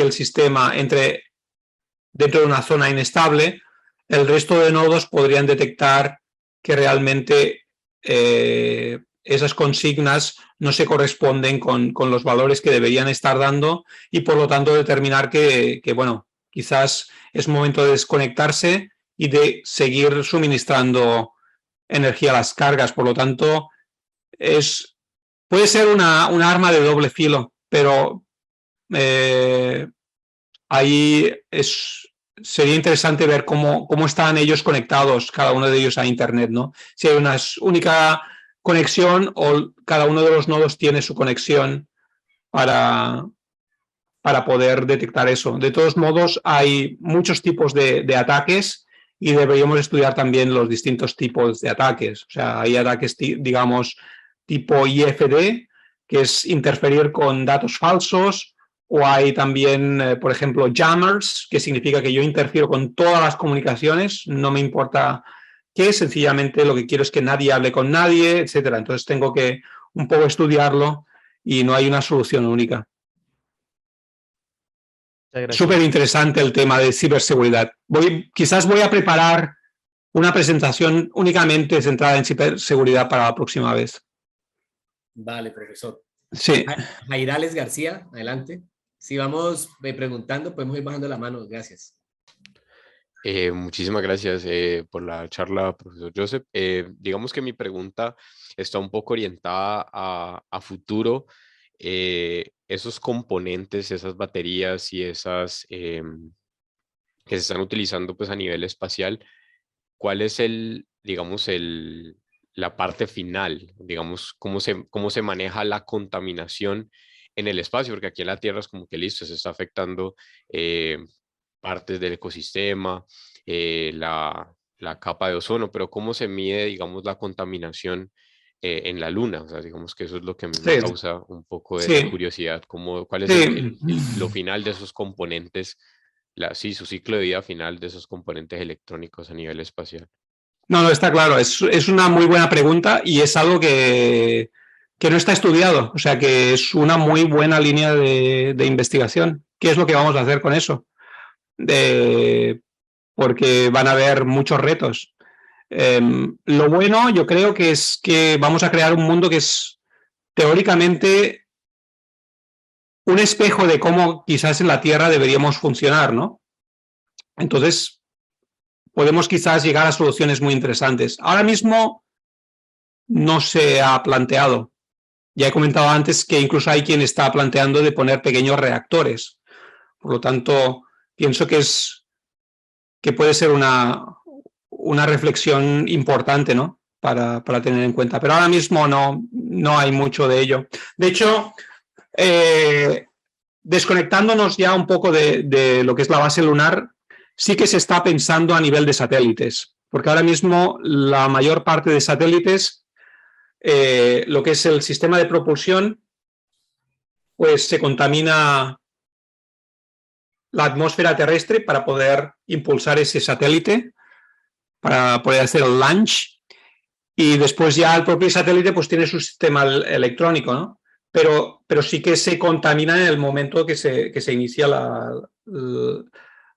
el sistema entre dentro de una zona inestable, el resto de nodos podrían detectar que realmente esas consignas no se corresponden con los valores que deberían estar dando y por lo tanto determinar que bueno, quizás es momento de desconectarse y de seguir suministrando energía a las cargas. Por lo tanto, puede ser una arma de doble filo, pero ahí sería interesante ver cómo están ellos conectados, cada uno de ellos a Internet, ¿no? Si hay una única conexión o cada uno de los nodos tiene su conexión para poder detectar eso. De todos modos, hay muchos tipos de ataques y deberíamos estudiar también los distintos tipos de ataques. O sea, hay ataques, digamos, tipo IFD, que es interferir con datos falsos, o hay también, por ejemplo, jammers, que significa que yo interfiero con todas las comunicaciones, no me importa qué, sencillamente lo que quiero es que nadie hable con nadie, etcétera. Entonces tengo que un poco estudiarlo y no hay una solución única. Súper interesante el tema de ciberseguridad. Quizás voy a preparar una presentación únicamente centrada en ciberseguridad para la próxima vez. Vale, profesor. Sí. Jairales García, adelante. Si vamos preguntando, podemos ir bajando la mano. Gracias. Muchísimas gracias por la charla, profesor Joseph. Digamos que mi pregunta está un poco orientada a futuro. Esos componentes, esas baterías y esas que se están utilizando pues a nivel espacial, ¿cuál es la parte final? Digamos, ¿cómo se maneja la contaminación en el espacio? Porque aquí en la Tierra es como que listo, se está afectando partes del ecosistema, la capa de ozono, pero ¿cómo se mide, digamos, la contaminación en la Luna? O sea, digamos que eso es lo que a mí me Sí, causa un poco de sí, curiosidad, ¿cuál es sí. lo final de esos componentes, sí, su ciclo de vida final de esos componentes electrónicos a nivel espacial? No, no, está claro. Es una muy buena pregunta y es algo que no está estudiado. O sea, que es una muy buena línea de investigación. ¿Qué es lo que vamos a hacer con eso? Porque van a haber muchos retos. Lo bueno, yo creo que es que vamos a crear un mundo que es teóricamente un espejo de cómo quizás en la Tierra deberíamos funcionar, ¿no? Entonces, podemos quizás llegar a soluciones muy interesantes. Ahora mismo no se ha planteado. Ya he comentado antes que incluso hay quien está planteando de poner pequeños reactores. Por lo tanto, pienso que puede ser una reflexión importante, ¿no? Para tener en cuenta. Pero ahora mismo no hay mucho de ello. De hecho, desconectándonos ya un poco de lo que es la base lunar, sí que se está pensando a nivel de satélites, porque ahora mismo la mayor parte de satélites, lo que es el sistema de propulsión, pues se contamina la atmósfera terrestre para poder impulsar ese satélite, para poder hacer el launch, y después ya el propio satélite pues tiene su sistema electrónico, ¿no? Pero sí que se contamina en el momento que se inicia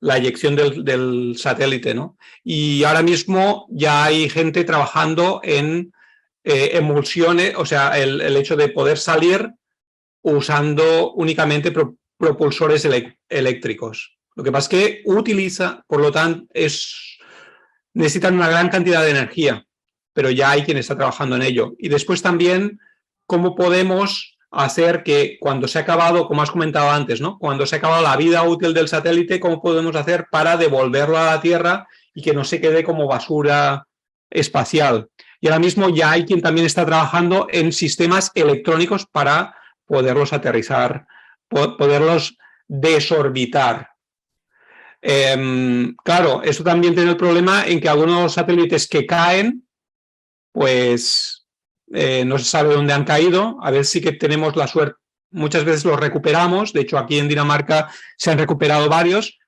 la eyección del satélite, ¿no? Y ahora mismo ya hay gente trabajando en emulsiones, o sea, el hecho de poder salir usando únicamente propulsores eléctricos. Lo que pasa es que por lo tanto, necesitan una gran cantidad de energía, pero ya hay quien está trabajando en ello. Y después también, ¿cómo podemos hacer que cuando se ha acabado, como has comentado antes, ¿no? Cuando se ha acabado la vida útil del satélite, ¿cómo podemos hacer para devolverlo a la Tierra y que no se quede como basura espacial? Y ahora mismo ya hay quien también está trabajando en sistemas electrónicos para poderlos aterrizar, poderlos desorbitar. Claro, esto también tiene el problema en que algunos satélites que caen, pues no se sabe dónde han caído. A ver si que tenemos la suerte. Muchas veces los recuperamos. De hecho, aquí en Dinamarca se han recuperado varios,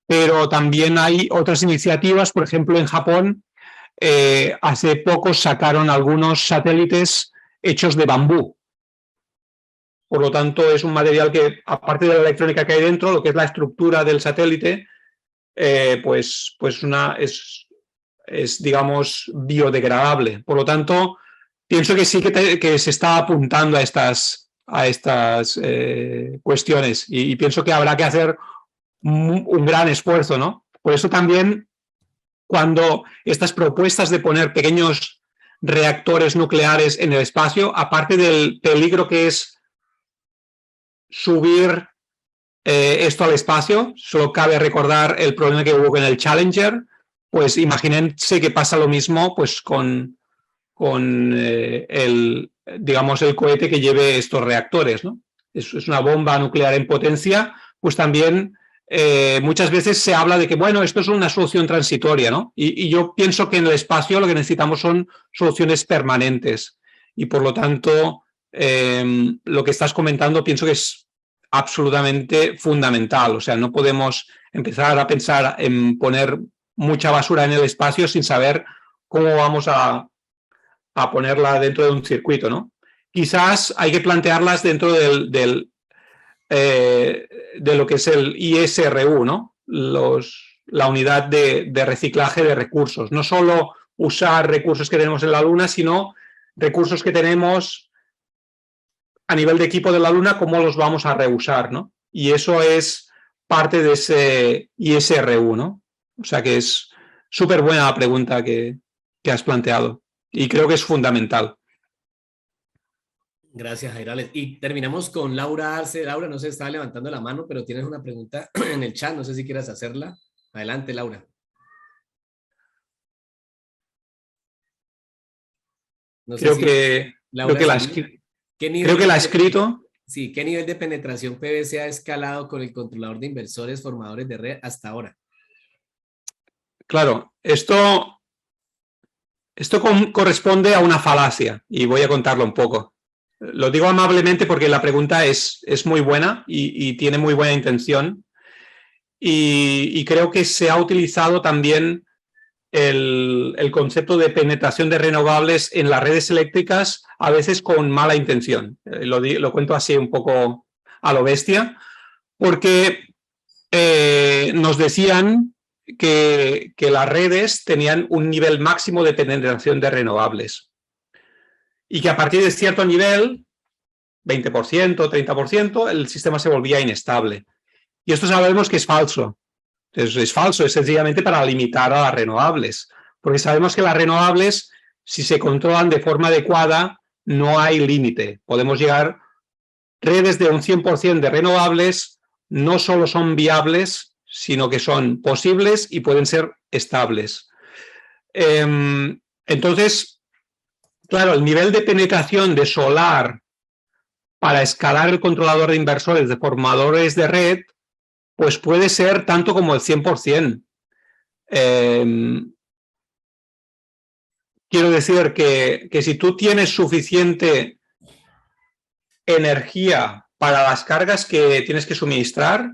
pero también hay otras iniciativas. Por ejemplo, en Japón, hace poco sacaron algunos satélites hechos de bambú. Por lo tanto, es un material que, aparte de la electrónica que hay dentro, lo que es la estructura del satélite, pues es, digamos, biodegradable. Por lo tanto, pienso que sí que se está apuntando a estas cuestiones y pienso que habrá que hacer un gran esfuerzo, ¿no? Por eso también, cuando estas propuestas de poner pequeños reactores nucleares en el espacio, aparte del peligro que es subir esto al espacio, solo cabe recordar el problema que hubo con el Challenger, pues imagínense que pasa lo mismo pues con digamos, el cohete que lleve estos reactores, ¿no? Es una bomba nuclear en potencia, pues también muchas veces se habla de que, bueno, esto es una solución transitoria, ¿no? Y yo pienso que en el espacio lo que necesitamos son soluciones permanentes y por lo tanto lo que estás comentando pienso que es absolutamente fundamental. O sea, no podemos empezar a pensar en poner mucha basura en el espacio sin saber cómo vamos a ponerla dentro de un circuito, ¿no? Quizás hay que plantearlas dentro de lo que es el ISRU, ¿no? La unidad de reciclaje de recursos. No solo usar recursos que tenemos en la Luna, sino recursos que tenemos a nivel de equipo de la Luna, cómo los vamos a reusar, ¿no? Y eso es parte de ese ISRU, ¿no? O sea que es súper buena la pregunta que has planteado y creo que es fundamental. Gracias, Jairales. Y terminamos con Laura Arce. Laura, no se está levantando la mano, pero tienes una pregunta en el chat. No sé si quieras hacerla. Adelante, Laura. No sé Creo si que Laura la ha escrito. Sí, ¿qué nivel de penetración PVC ha escalado con el controlador de inversores formadores de red hasta ahora? Claro, esto corresponde a una falacia y voy a contarlo un poco. Lo digo amablemente porque la pregunta es muy buena y tiene muy buena intención y creo que se ha utilizado también el concepto de penetración de renovables en las redes eléctricas a veces con mala intención. Lo cuento así un poco a lo bestia porque nos decían que las redes tenían un nivel máximo de penetración de renovables y que a partir de cierto nivel, 20%, 30%, el sistema se volvía inestable. Y esto sabemos que es falso. Es falso, es sencillamente para limitar a las renovables, porque sabemos que las renovables, si se controlan de forma adecuada, no hay límite. Podemos llegar, redes de un 100% de renovables no solo son viables, sino que son posibles y pueden ser estables. Entonces, claro, el nivel de penetración de solar para escalar el controlador de inversores de formadores de red, pues puede ser tanto como el 100%. Quiero decir que si tú tienes suficiente energía para las cargas que tienes que suministrar,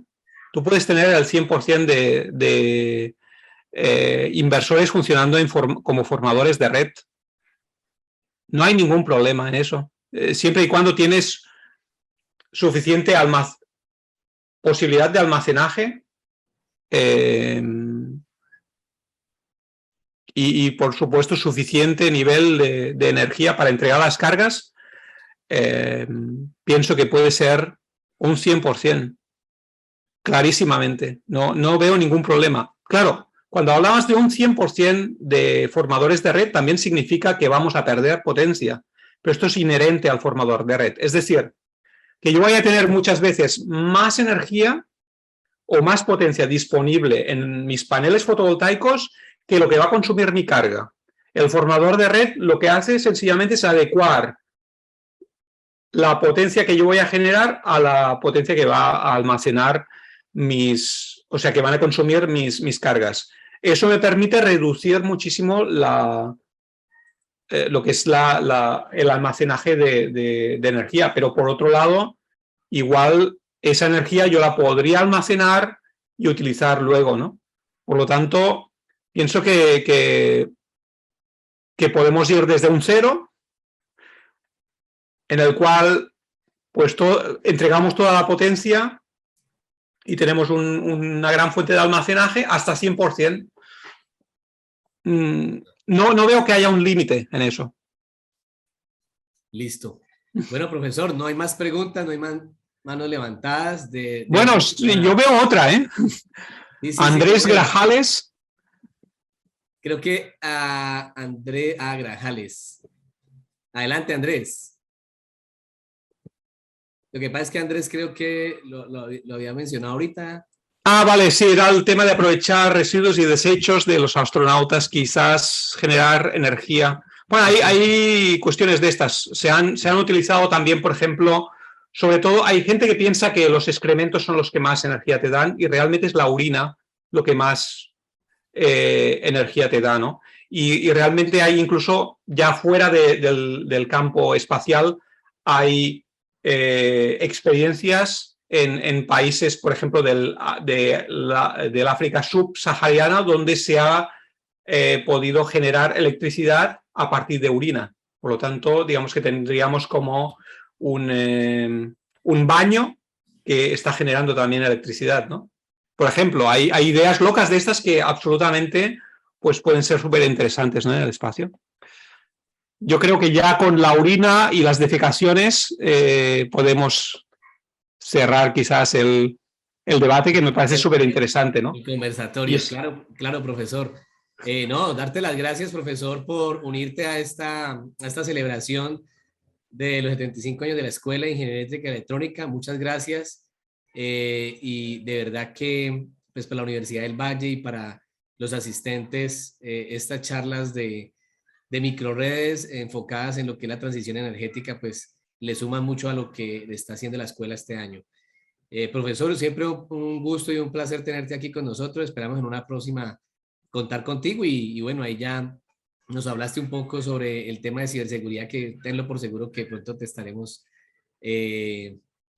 tú puedes tener el 100% de inversores funcionando como formadores de red. No hay ningún problema en eso. Siempre y cuando tienes suficiente posibilidad de almacenaje y, por supuesto, suficiente nivel de energía para entregar las cargas, pienso que puede ser un 100%, clarísimamente. No veo ningún problema. Claro, cuando hablamos de un 100% de formadores de red, también significa que vamos a perder potencia, pero esto es inherente al formador de red. Es decir, que yo voy a tener muchas veces más energía o más potencia disponible en mis paneles fotovoltaicos que lo que va a consumir mi carga. El formador de red lo que hace sencillamente es adecuar la potencia que yo voy a generar a la potencia que va a almacenar o sea, que van a consumir mis cargas. Eso me permite reducir muchísimo lo que es el almacenaje de energía, pero por otro lado, igual esa energía yo la podría almacenar y utilizar luego, ¿no? Por lo tanto, pienso que podemos ir desde un cero, en el cual pues entregamos toda la potencia y tenemos una gran fuente de almacenaje hasta 100%. No veo que haya un límite en eso. Listo. Bueno, profesor, no hay más preguntas, no hay más manos levantadas. Bueno, yo veo otra, ¿eh? Sí, Andrés Grajales. Creo que a Grajales. Adelante, Andrés. Lo que pasa es que Andrés creo que lo había mencionado ahorita. Ah, vale, sí, era el tema de aprovechar residuos y desechos de los astronautas, quizás generar energía. Bueno, hay cuestiones de estas. Se han utilizado también, por ejemplo, sobre todo hay gente que piensa que los excrementos son los que más energía te dan y realmente es la orina lo que más energía te da, ¿no? Y realmente hay incluso ya fuera del campo espacial hay experiencias en países, por ejemplo, del África subsahariana, donde se ha podido generar electricidad a partir de orina. Por lo tanto, digamos que tendríamos como un baño que está generando también electricidad, ¿no? Por ejemplo, hay ideas locas de estas que absolutamente pues, pueden ser súper interesantes, ¿no? En el espacio. Yo creo que ya con la orina y las defecaciones podemos cerrar quizás el debate, que me parece súper interesante, ¿no? El conversatorio, claro, profesor. No, darte las gracias, profesor, por unirte a esta celebración de los 75 años de la Escuela de Ingeniería Eléctrica y Electrónica. Muchas gracias. Y de verdad que pues para la Universidad del Valle y para los asistentes, estas charlas de microredes enfocadas en lo que es la transición energética, pues le suman mucho a lo que está haciendo la escuela este año. Profesor, siempre un gusto y un placer tenerte aquí con nosotros. Esperamos en una próxima contar contigo y bueno, ahí ya nos hablaste un poco sobre el tema de ciberseguridad, que tenlo por seguro que pronto te estaremos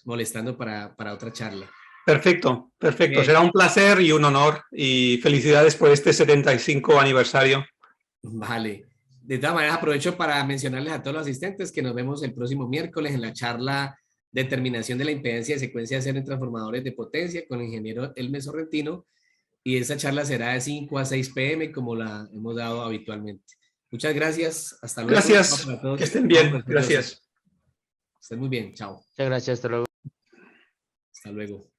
molestando para otra charla. Perfecto, perfecto. Será un placer y un honor. Y felicidades por este 75 aniversario. Vale. De todas maneras, aprovecho para mencionarles a todos los asistentes que nos vemos el próximo miércoles en la charla Determinación de la impedancia de secuencia de cero en transformadores de potencia con el ingeniero Elmer Sorrentino. Y esa charla será de 5 a 6 p.m. como la hemos dado habitualmente. Muchas gracias. Hasta luego. Gracias. Que estén bien. Gracias. Estén muy bien. Chao. Muchas gracias. Hasta luego. Hasta luego.